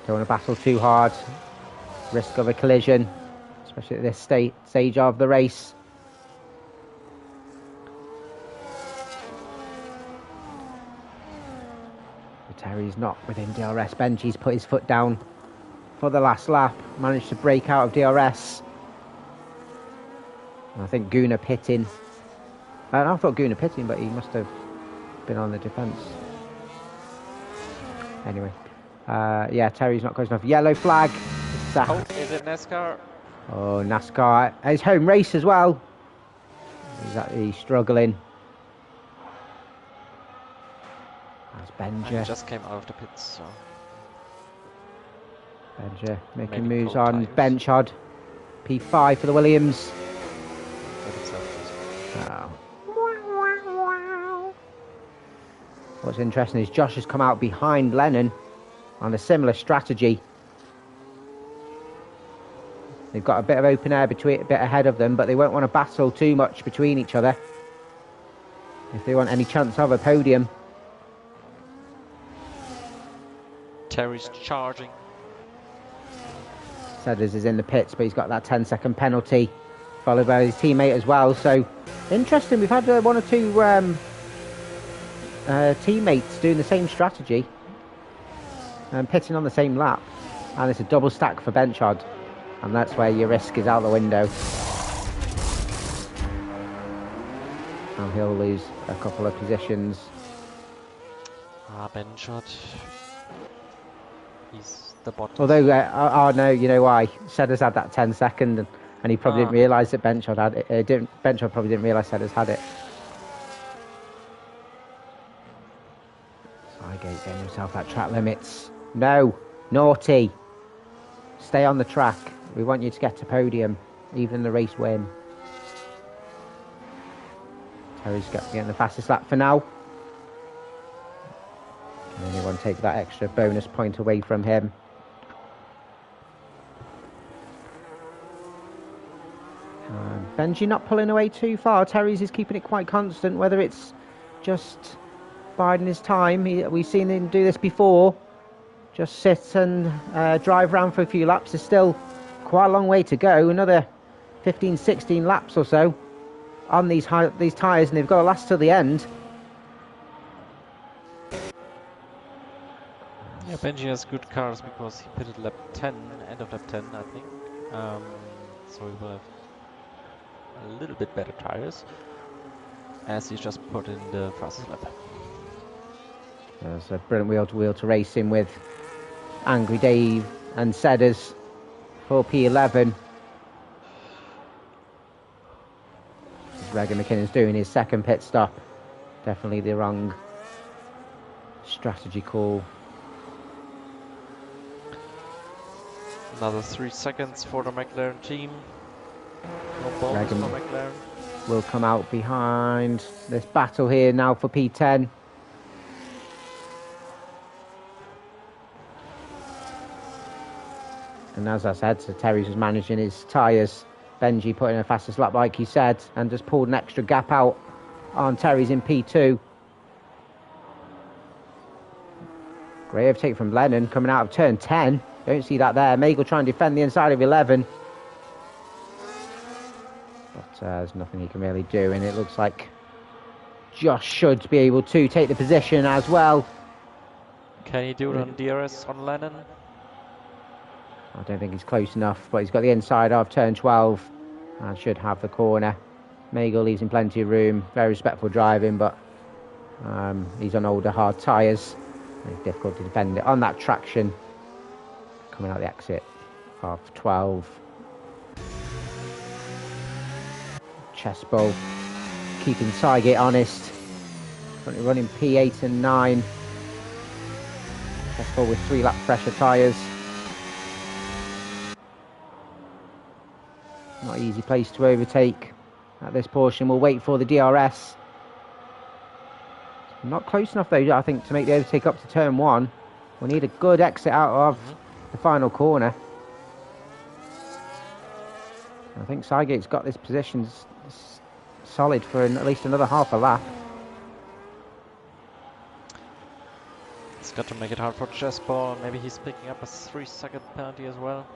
Don't want to battle too hard. Risk of a collision, especially at this stage of the race. Terry's not within DRS. Benji's put his foot down for the last lap. Managed to break out of DRS. I think Guna pitting. I thought Guna pitting, but he must have been on the defence. Anyway, yeah, Terry's not close enough. Yellow flag. Oh, is it NASCAR? Oh, NASCAR. His home race as well. He's struggling. That's Benja. He just came out of the pits, so. Benja making moves on Benchod. P5 for the Williams. Oh. What's interesting is Josh has come out behind Lennon on a similar strategy. They've got a bit of open air a bit ahead of them, but they won't want to battle too much between each other if they want any chance of a podium. Terry's charging. Sedders is in the pits, but he's got that 10-second penalty, followed by his teammate as well. So interesting. We've had one or two teammates doing the same strategy and pitting on the same lap, and it's a double stack for Benchod, and that's where your risk is out the window. And he'll lose a couple of positions. Benchod. He's the bottom. Although, oh no, you know why? Sedders had that 10-second, and he probably didn't realise that Benchod had it. Benchod probably didn't realise Sedders had it. Sygate getting himself at track limits. No, naughty. Stay on the track. We want you to get to podium, even the race win. Terry's getting the fastest lap for now. Can anyone take that extra bonus point away from him? Benji not pulling away too far. Terry's is keeping it quite constant, whether it's just biding his time. We've seen him do this before. Just sit and drive around for a few laps. There's still quite a long way to go. Another 15, 16 laps or so on these tyres, and they've got to last till the end. Yeah, Benji has good cars because he pitted lap 10, end of lap 10, I think. So he will have a little bit better tires, as he's just put in the fastest lap. There's a brilliant wheel to race in with Angry Dave and Sedders for P11. Regan McKinnon's doing his second pit stop. Definitely the wrong strategy call. Another 3 seconds for the McLaren team. No bonus for McLaren. Will come out behind this battle here now for P10. And as I said, so Terry's was managing his tyres. Benji put in a fastest lap like he said and just pulled an extra gap out on Terry's in P2. Great overtake from Lennon coming out of turn 10. Don't see that there. Magel trying to defend the inside of 11. But there's nothing he can really do. And it looks like Josh should be able to take the position as well. Can he do it on DRS on Lennon? I don't think he's close enough, but he's got the inside of turn 12 and should have the corner. Magel leaves him plenty of room. Very respectful driving, but he's on older hard tyres. It's difficult to defend it on that traction. Coming out the exit of 12. Chespo keeping Sygate honest. Currently running P8 and 9. Chespo with 3 lap pressure tyres. Not an easy place to overtake at this portion. We'll wait for the DRS. Not close enough though, I think, to make the overtake up to turn 1. We'll need a good exit out of the final corner. I think Sygate's got this position solid for at least another half a lap. It's got to make it hard for Chespo. Maybe he's picking up a 3-second penalty as well.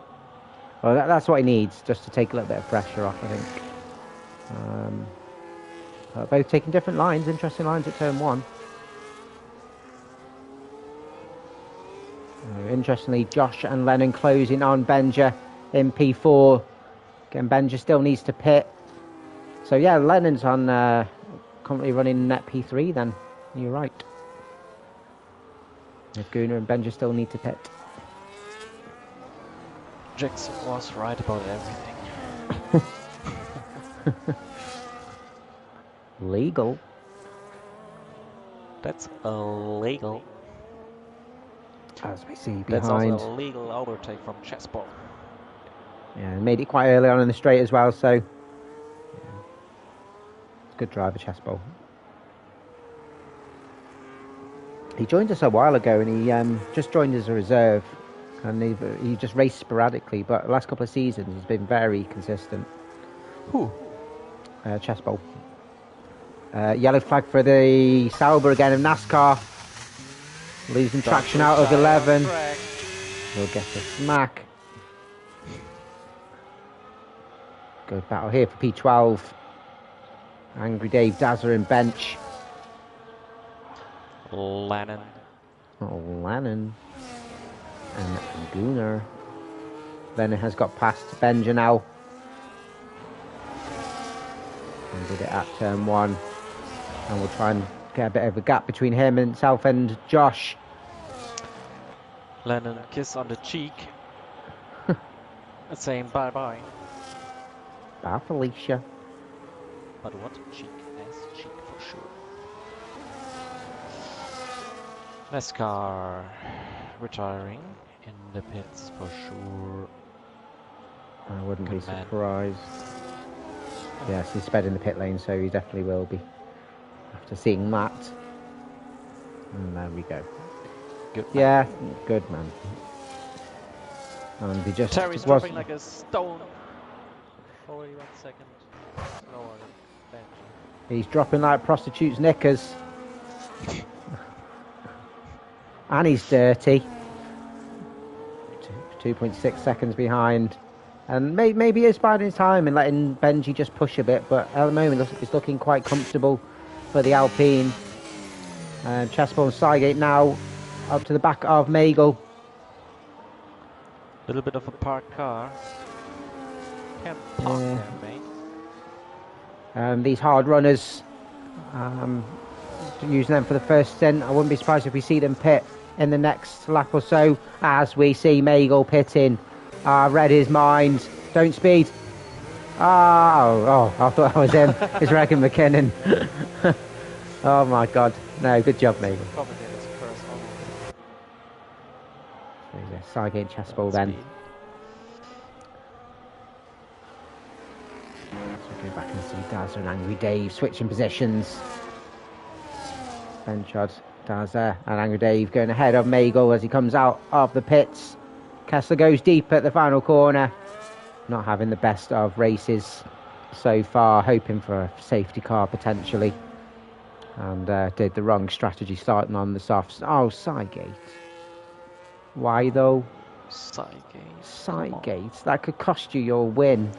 Well, that's what he needs, just to take a little bit of pressure off, I think. Both taking different lines, interesting lines at turn 1. Interestingly, Josh and Lennon closing on Benja in P4. Again, Benja still needs to pit. So yeah, Lennon's on currently running net P3 then. You're right. If Gunnar and Benja still need to pit. Jackson was right about everything. Legal. That's illegal. As we see behind. That's also a legal overtake from Chespo. Yeah, made it quite early on in the straight as well, so... Yeah. Good driver, Chespo. He joined us a while ago and he just joined as a reserve. And he just raced sporadically, but the last couple of seasons he's been very consistent. Who? Chespo. Yellow flag for the Sauber again of NASCAR. Losing traction out of 11. We'll get a smack. Good battle here for P12. Angry Dave Dazzler in bench. Lennon. Oh, Lennon. And Gunnar. Lennon has got past Benja now. And did it at turn 1. And we'll try and get a bit of a gap between him and Southend Josh. Lennon kiss on the cheek. Saying bye-bye. Bye, Felicia. But what cheek? Nice cheek for sure. NASCAR retiring in the pits for sure. I wouldn't be surprised. Yes, he's sped in the pit lane, so he definitely will be. After seeing that. And there we go. Good. Yeah, good man. And he just Terry's dropping like a stone. 41 seconds. Slower than Benji. He's dropping like prostitutes' knickers. And he's dirty. 2.6 seconds behind. And maybe he's biding his time and letting Benji just push a bit, but at the moment it's looking quite comfortable for the Alpine. Chespo and Sygate now up to the back of Magel. Little bit of a parked car. Can't park there, mate. These hard runners, using them for the first stint. I wouldn't be surprised if we see them pit in the next lap or so, as we see Magel pitting. Read his mind. Don't speed. Oh, I thought that was him. It's Regan McKinnon. Oh my God. No, good job, Magel. Sygate Chespo then. So go back and see Daza and Angry Dave switching positions. Benchard, Daza and Angry Dave going ahead of Magel as he comes out of the pits. Kessler goes deep at the final corner. Not having the best of races so far, hoping for a safety car potentially. And did the wrong strategy starting on the softs. Oh, Sidegate. Why though? Sidegate. That could cost you your win.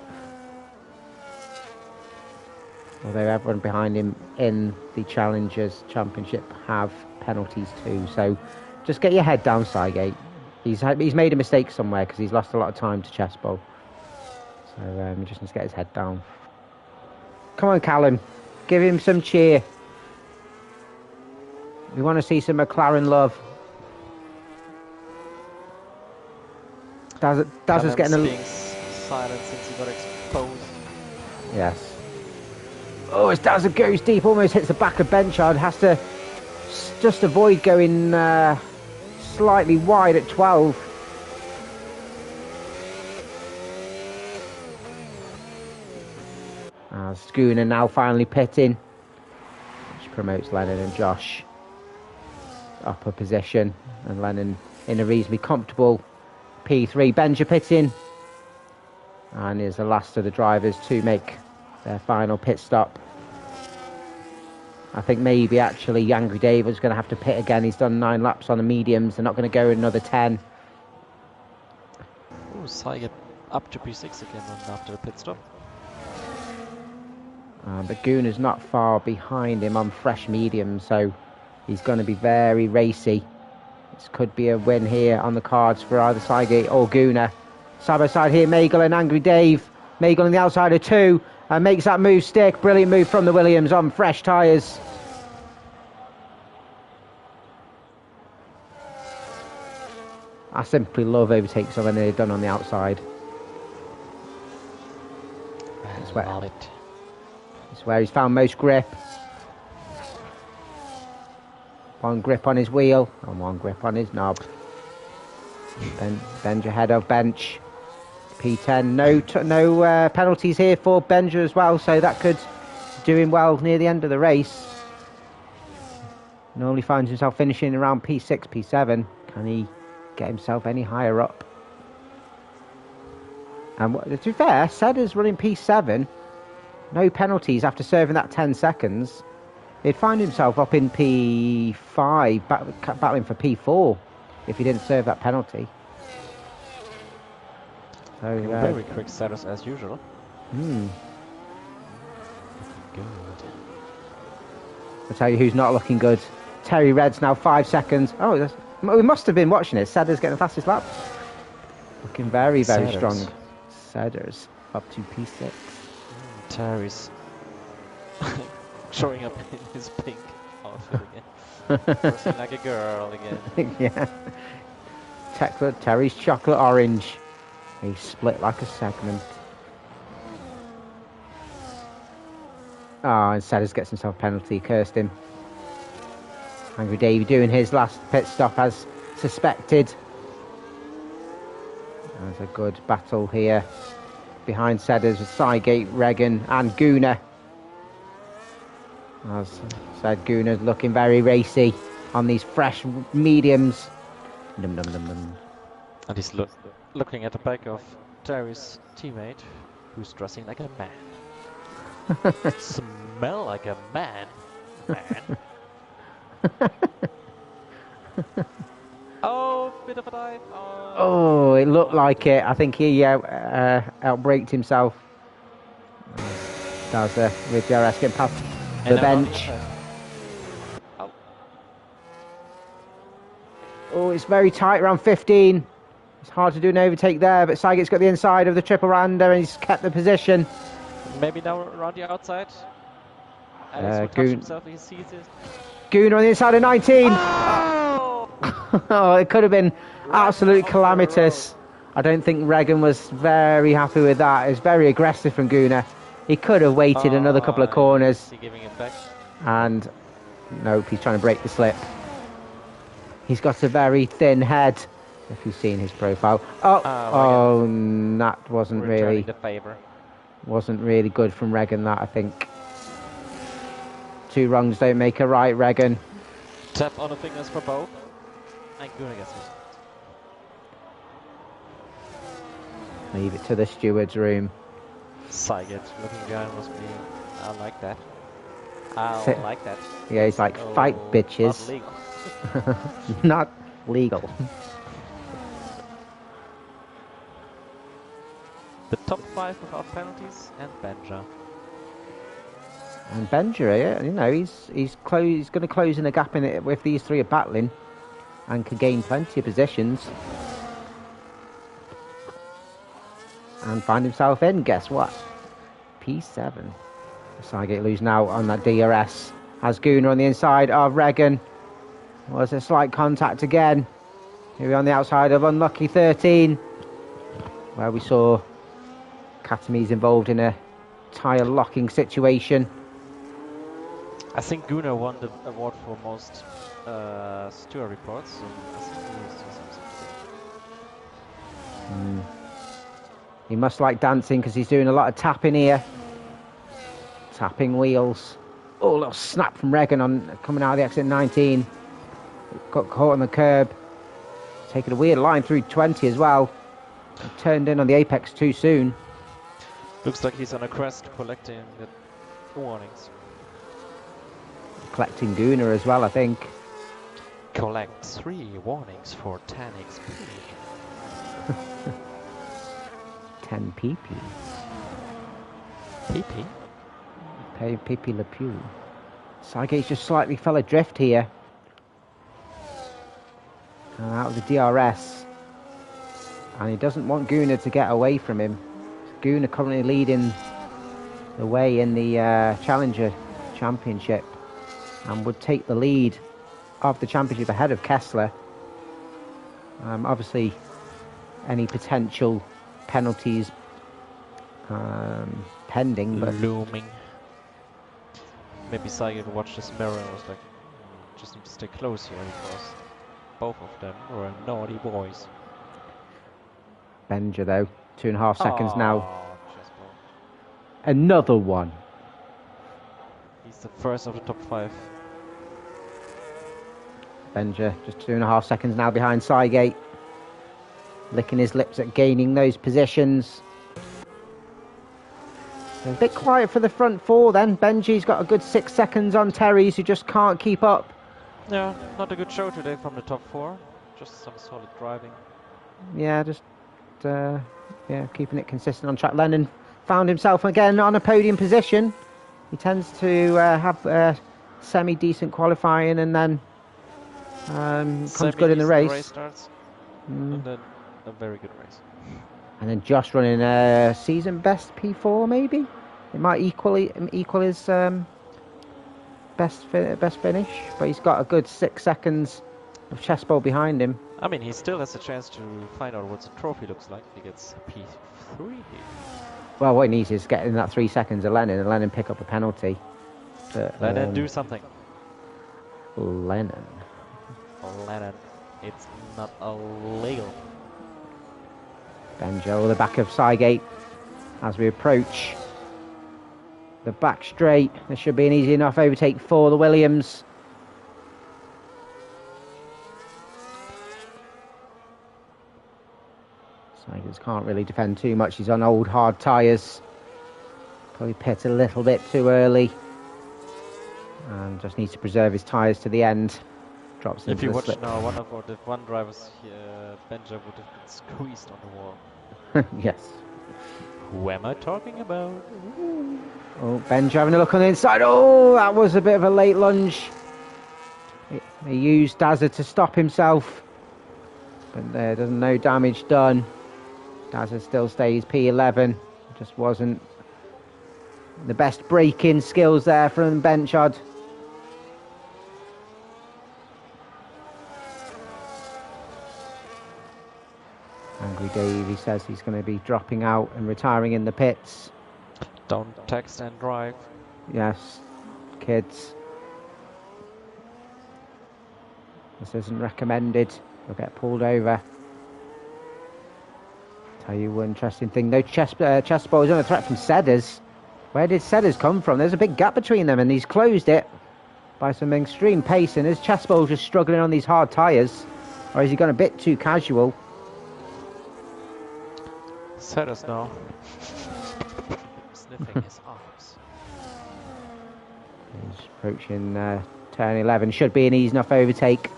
Although everyone behind him in the Challengers Championship have penalties too. So just get your head down, Sidegate. He's made a mistake somewhere because he's lost a lot of time to chess ball. So he just needs to get his head down. Come on, Callum. Give him some cheer. We want to see some McLaren love. Daz's getting a... being silent since he got exposed. Yes. Oh, as Dazza goes deep, almost hits the back of Benchard. Has to just avoid going slightly wide at 12. As Schooner now finally pitting, which promotes Lennon and Josh upper position, and Lennon in a reasonably comfortable P3. Benja pitting, and is the last of the drivers to make their final pit stop. I think maybe actually Angry Dave is going to have to pit again. He's done 9 laps on the mediums. They're not going to go another 10. Oh, Saiget up to P6 again after the pit stop. But Gooner's not far behind him on fresh medium, so he's going to be very racy. This could be a win here on the cards for either Sidegate or Gooner. Side by side here, Magel and Angry Dave. Magel on the outside of 2 and makes that move stick. Brilliant move from the Williams on fresh tyres. I simply love overtakes when they're done on the outside. That's where he's found most grip. One grip on his wheel and one grip on his knob. Benja ahead of Bench. P10. No penalties here for Benja as well, so that could do him well near the end of the race. Normally finds himself finishing around P6, P7. Can he get himself any higher up? And to be fair, Sedda's running P7. No penalties after serving that 10 seconds. He'd find himself up in P5, battling for P4 if he didn't serve that penalty. So, very quick status as usual. Good. I'll tell you who's not looking good. Terry Red's now 5 seconds. Oh, we must have been watching it. Sedda's getting the fastest lap. Looking very, very strong. Sedda's up to P6. Terry's showing up in his pink outfit again. Dressing like a girl again. Yeah. Terry's chocolate orange. He's split like a segment. Oh, and Sedda's gets himself a penalty. Cursed him. Angry Dave doing his last pit stop as suspected. There's a good battle here behind Sedda's with Sidegate, Regan and Gooner. As said, Gooner's looking very racy on these fresh mediums. And he's looking at the back of Terry's teammate, who's dressing like a man. Smell like a man. Oh, bit of a dive. Oh, it looked like it. I think he outbraked himself. Daza with DRS getting past the bench. Oh, it's very tight around 15. It's hard to do an overtake there, but Saigate's got the inside of the triple randa and he's kept the position. Maybe now around the outside. Alex will touch himself, he sees it. Gooner on the inside of 19. Oh! Oh, it could have been absolutely calamitous. I don't think Regan was very happy with that. It was very aggressive from Gooner. He could have waited another couple of corners. Is he giving it back? And nope, he's trying to break the slip. He's got a very thin head, if you've seen his profile. Oh, that wasn't really the favor. Wasn't really good from Regan, that, I think. 2 wrongs don't make a right, Regan. Tap on the fingers for both. And Gunnar gets it. Leave it to the steward's room. Saget looking behind was being. I like that. I like that. Yeah, he's like, fight, bitches. Not legal. Not legal. The top 5 without penalties and Benja. And Benja, you know, he's going to close in a gap in it if these 3 are battling, and can gain plenty of positions. And find himself in, guess what? P7. Saget losing out on that DRS. Has Gunnar on the inside of Regan. Was a slight contact again. Here we are on the outside of unlucky 13, where we saw Katami's involved in a tyre locking situation. I think Gunnar won the award for most steward reports, so I think he needs to do something. He must like dancing because he's doing a lot of tapping here. Tapping wheels. Oh, a little snap from Regan on coming out of the exit 19. Got caught on the curb. Taking a weird line through 20 as well. Turned in on the apex too soon. Looks like he's on a crest collecting the warnings. Collecting Gunnar as well, I think. Collect 3 warnings for 10 XP. 10 PP. PP? PP Le Pew. Saget's just slightly fell adrift here. And out of the DRS. And he doesn't want Gunnar to get away from him. Gunnar currently leading the way in the Challenger Championship. And would take the lead of the championship ahead of Kessler. Obviously, any potential penalties pending, but looming. Maybe Saget watched this mirror and was like, just need to stay close here because both of them were naughty boys. Benja though, 2.5 seconds now. Chessboard. Another one. He's the first of the top 5. Benja just 2.5 seconds now behind Saget. Licking his lips at gaining those positions. A bit quiet for the front 4 then. Benji's got a good 6 seconds on Terry's, who just can't keep up. Yeah, not a good show today from the top 4. Just some solid driving. Yeah, just keeping it consistent on track. Lennon found himself again on a podium position. He tends to have semi-decent qualifying and then comes good in the race. Race starts, and then a very good race. And then Josh running a season best P4 maybe. It might equal his best finish, but he's got a good 6 seconds of chessball behind him. I mean, he still has a chance to find out what the trophy looks like. He gets P3 here. Well, what he needs is getting that 3 seconds of Lennon and Lennon pick up a penalty. But, Lennon, do something. Lennon, it's not illegal. Benjo, the back of Saget as we approach the back straight. This should be an easy enough overtake for the Williams. Saget can't really defend too much. He's on old hard tyres. Probably pit a little bit too early. And just needs to preserve his tyres to the end. Drops into If you the watch slip. now, one driver's Benja would have been squeezed on the wall. Yes. Who am I talking about? Oh, Benja having a look on the inside. Oh, that was a bit of a late lunge. He used Dazza to stop himself. But there doesn't no damage done. Dazza still stays P11. Just wasn't the best braking skills there from Benchard. Angry Dave, he says he's going to be dropping out and retiring in the pits. Don't text and drive. Yes, kids. This isn't recommended. You'll get pulled over. Tell you one interesting thing, no Chessbowl is under threat from Sedders. Where did Sedders come from? There's a big gap between them, and he's closed it by some extreme pace. And is Chessbowl just struggling on these hard tyres, or is he gone a bit too casual? Sedders now. Sniffing his arms. He's approaching turn 11. Should be an easy enough overtake.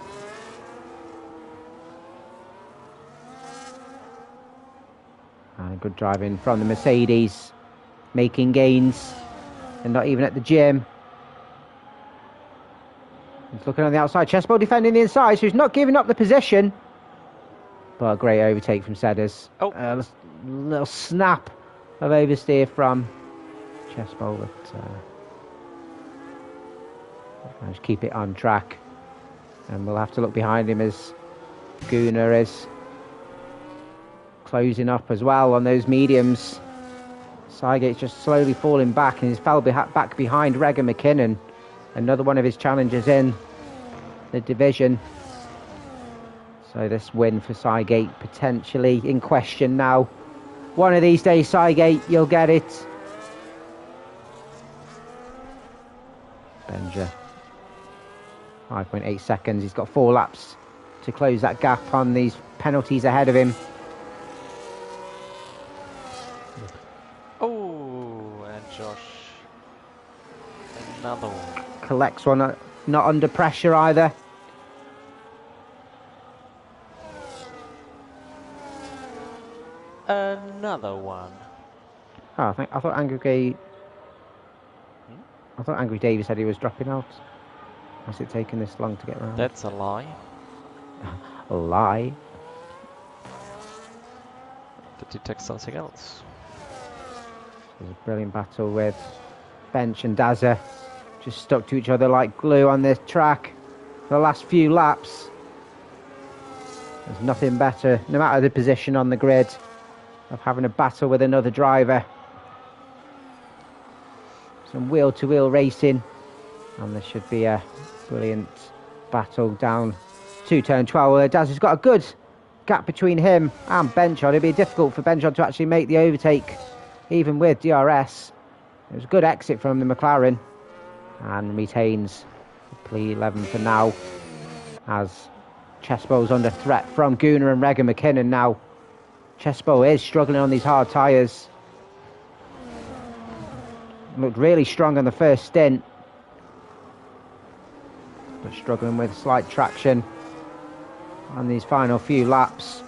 And good driving from the Mercedes, making gains, and not even at the gym. He's looking on the outside. Chessbowl defending the inside, so he's not giving up the position. But a great overtake from Sedders. Oh, little snap of oversteer from Chessbowl, but managed to keep it on track. And we'll have to look behind him as Gunnar is closing up as well on those mediums. Sygate's just slowly falling back, and he's fell back behind Regan McKinnon. Another one of his challenges in the division. So this win for Sygate potentially in question now. One of these days, Sygate, you'll get it. Benja, 5.8 seconds. He's got 4 laps to close that gap on these penalties ahead of him. Oh, and Josh, another one. Collects one, not under pressure either. Another one. Oh, I thought Angry Davis said he was dropping out. Why's it taking this long to get around? That's a lie. A lie. To detect something else. There's a brilliant battle with Bench and Dazza. Just stuck to each other like glue on this track for the last few laps. There's nothing better, no matter the position on the grid, of having a battle with another driver. Some wheel-to-wheel racing, and there should be a brilliant battle down to turn 12. Where Daz has got a good gap between him and Benchon. It'll be difficult for Benchon to actually make the overtake, even with DRS. It was a good exit from the McLaren, and retains the P11 for now, as Chessbow's under threat from Gunnar and Regan McKinnon now. Chessbow is struggling on these hard tyres. Looked really strong on the first stint, but struggling with slight traction on these final few laps.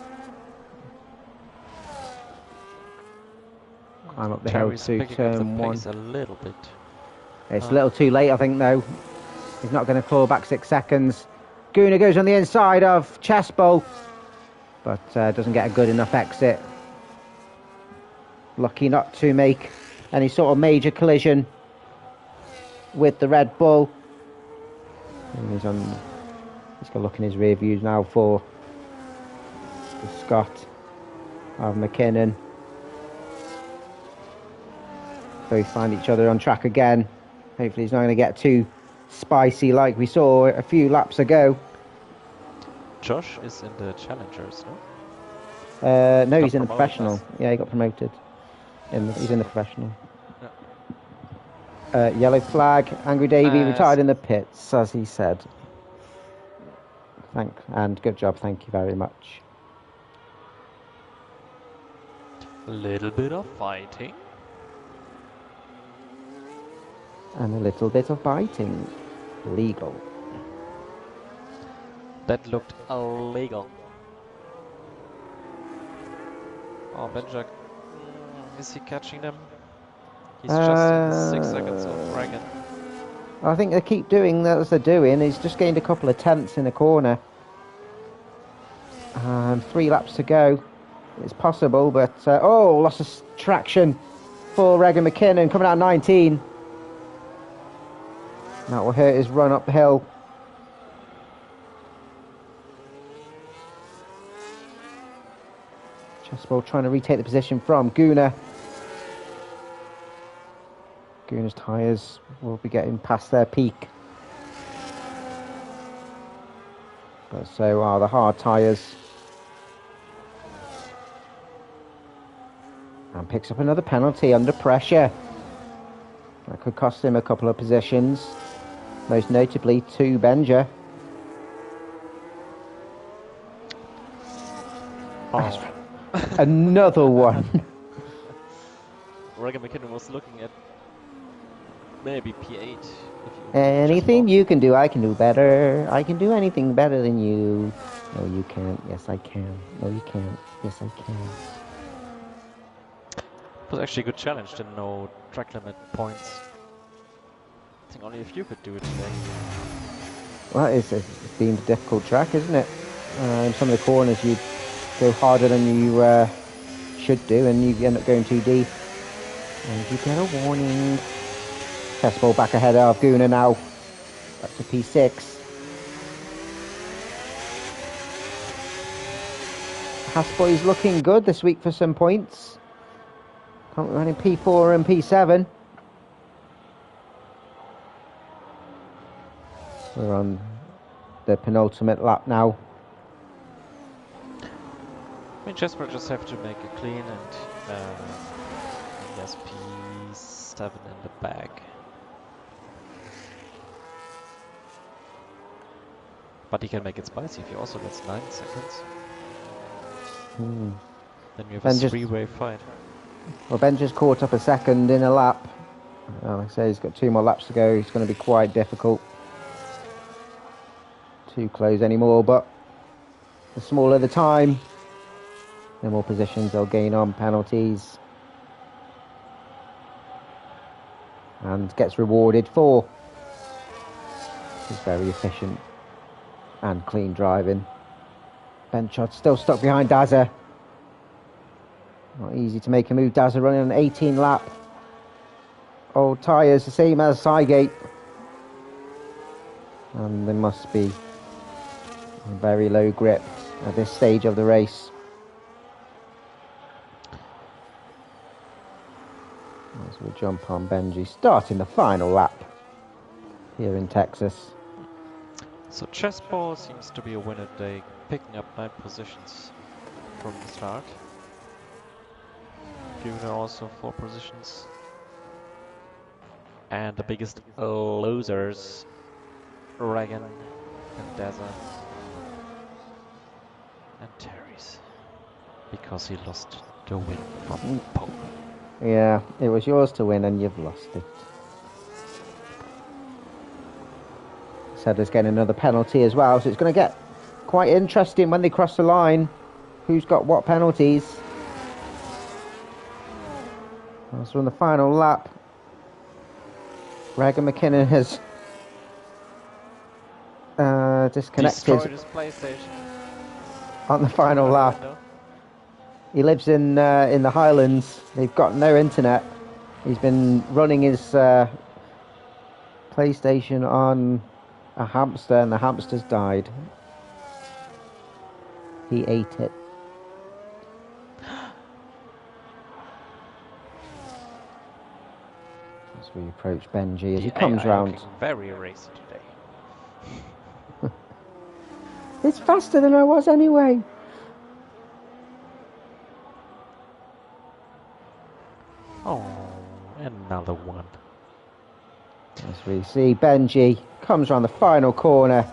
Climb up the hill to turn 1. A little bit. It's a little too late, I think, though. He's not going to claw back 6 seconds. Gunnar goes on the inside of Chessbow, but doesn't get a good enough exit. Lucky not to make any sort of major collision with the Red Bull. And he's got a look in his rear views now for Scott of McKinnon. Both find each other on track again. Hopefully he's not going to get too spicy like we saw a few laps ago. Josh is in the Challengers, no? No, he's in the professional. Yeah, he got promoted. He's in the professional. Yeah. Yellow flag. Angry Davey retired in the pits, as he said. And good job. Thank you very much. A little bit of fighting. And a little bit of biting. Legal. That looked illegal. Oh, Benjak. Is he catching them? He's just in the 6 seconds of Regan. I think they keep doing that as they're doing. He's just gained a couple of tenths in the corner. 3 laps to go. It's possible, but... loss of traction for Regan McKinnon coming out 19. That will hurt his run uphill. Chessbowl trying to retake the position from Gunnar. Gunnar's tyres will be getting past their peak. But so are the hard tyres. And picks up another penalty under pressure. That could cost him a couple of positions. Most notably to Benja. Oh. Another one. Regan McKinnon was looking at maybe P8. Anything you can do, I can do better. I can do anything better than you. No, you can't. Yes, I can. No, you can't. Yes, I can. It was actually a good challenge to know track limit points. I think only if you could do it today. Well, it's deemed a difficult track, isn't it? In some of the corners you go harder than you should do, and you end up going too deep. And you get a warning. Test ball back ahead of Guna now. Back to P6. Haspel's looking good this week for some points. Currently running P4 and P7. We're on the penultimate lap now. I mean, Jasper just have to make it clean and yes, P7 in the back. But he can make it spicy if he also gets 9 seconds. Then you have a three-way fight. Well, Ben just caught up a second in a lap. Like I say, he's got 2 more laps to go. It's going to be quite difficult to close anymore, but the smaller the time, the more positions they'll gain on penalties. And gets rewarded for his very efficient and clean driving. Benchot still stuck behind Dazza. Not easy to make a move. Dazza running an 18 lap. Old tyres, the same as Cygate. And they must be in very low grip at this stage of the race. As we jump on Benji, starting the final lap here in Texas. So Chessball seems to be a winner today, picking up 9 positions from the start. Guna also 4 positions. And the biggest losers, Regan and Dazza and Terry's, because he lost the win from Pole. Yeah, it was yours to win and you've lost it. Sedler's getting another penalty as well, so it's going to get quite interesting when they cross the line. Who's got what penalties? So on the final lap, Regan McKinnon has disconnected his PlayStation on the final lap. He lives in the Highlands. They've got no internet. He's been running his PlayStation on a hamster, and the hamster's died. He ate it. As we approach Benji, as he comes round. Very racy today. It's faster than I was anyway. Oh, another one. As we see Benji comes around the final corner,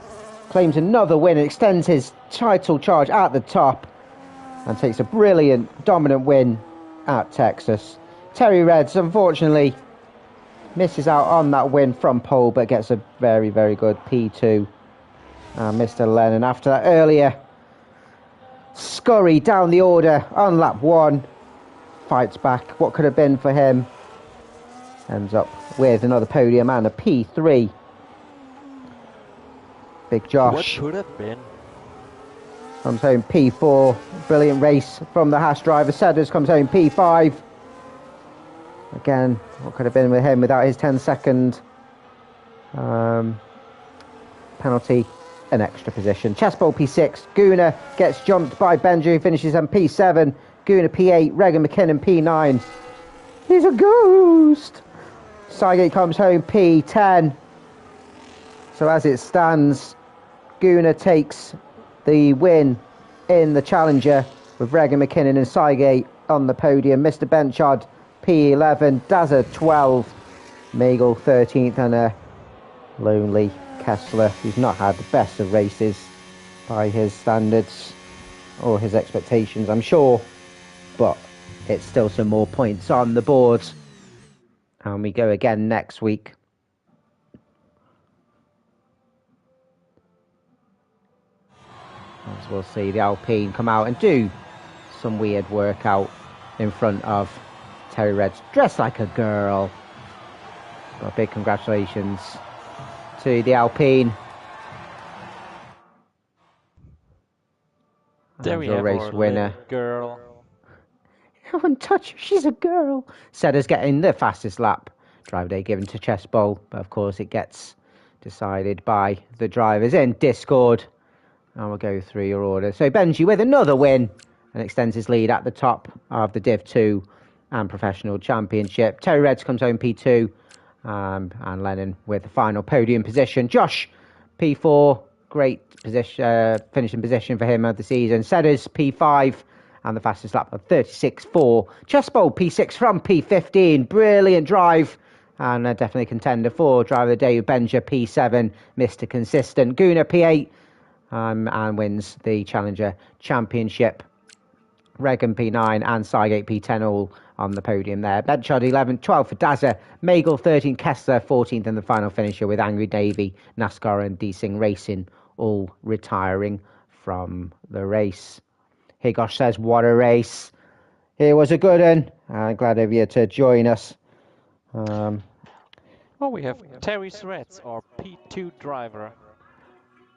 claims another win and extends his title charge at the top and takes a brilliant, dominant win at Texas. Terry Reds, unfortunately, misses out on that win from pole, but gets a very, very good P2. Mr. Lennon, after that earlier scurry down the order on lap 1, fights back what could have been for him. Ends up with another podium and a P3. Big Josh. What could have been? Comes home P4. Brilliant race from the Haas driver. Sedders comes home P5. Again, what could have been with him without his 10-second penalty, an extra position. Chessbowl P6. Guna gets jumped by Benji, finishes on P7. Guna P8. Regan McKinnon P9. He's a ghost. Cygate comes home P10. So as it stands, Guna takes the win in the Challenger with Regan McKinnon and Cygate on the podium. Mr. Benchard, P11, Dazza 12, Magel 13th, and a lonely Kessler, who's not had the best of races by his standards or his expectations, I'm sure, but it's still some more points on the board. And we go again next week. As we'll see the Alpine come out and do some weird workout in front of Terry Red's dressed like a girl. But big congratulations to the Alpine. There we your have race our winner. little girl. I wouldn't touch her, she's a girl. Sedda's getting the fastest lap. Driver day given to Chess Bowl, but of course it gets decided by the drivers in Discord. And we'll go through your order. So Benji with another win and extends his lead at the top of the Div 2 and Professional Championship. Terry Reds comes home P2, and Lennon with the final podium position. Josh, P4, great position, finishing position for him of the season. Sedders, P5, and the fastest lap of 36.4. Chessbowl, P6 from P15. Brilliant drive. And definitely contender for driver of the day. Benja, P7, Mr. Consistent. Guna, P8, and wins the Challenger Championship. Regan, P9, and Sygate, P10, all on the podium there. Benchard, 11, 12 for Dazza. Magel, 13, Kessler, 14th, and the final finisher with Angry Davey, NASCAR, and D-Sing Racing, all retiring from the race. Higosh says, what a race. It was a good one. I'm glad of you to join us. Oh, we have Terry Threads, our P2 driver.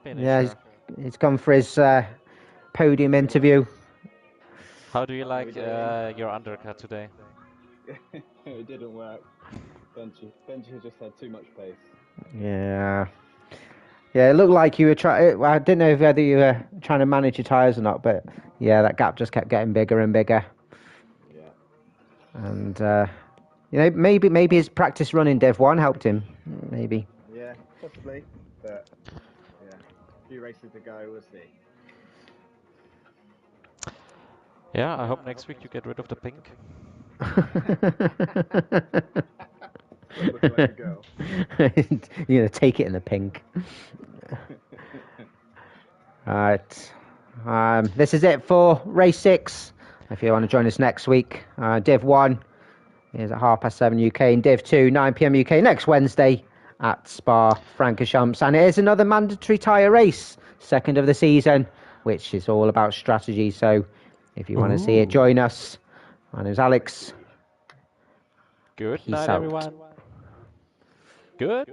Finisher. Yeah, he's gone for his podium interview. How do you like your undercut today? It didn't work. Benji just had too much pace. Yeah. Yeah, it looked like you were trying. I didn't know whether you were trying to manage your tyres or not, but yeah, that gap just kept getting bigger and bigger. Yeah. And you know, maybe his practice run in Div 1 helped him. Maybe. Yeah, possibly. But yeah, a few races to go. We'll see. Yeah, I hope next week you get rid of the pink. Stop looking like a girl. You're gonna take it in the pink. Alright. This is it for race 6. If you want to join us next week, Div 1 is at 7:30 UK, and Div 2, 9 PM UK next Wednesday at Spa-Francorchamps. And it is another mandatory tyre race, second of the season, which is all about strategy. So if you want to see it, join us. My name's Alex. Good Peace night, out. everyone. Good.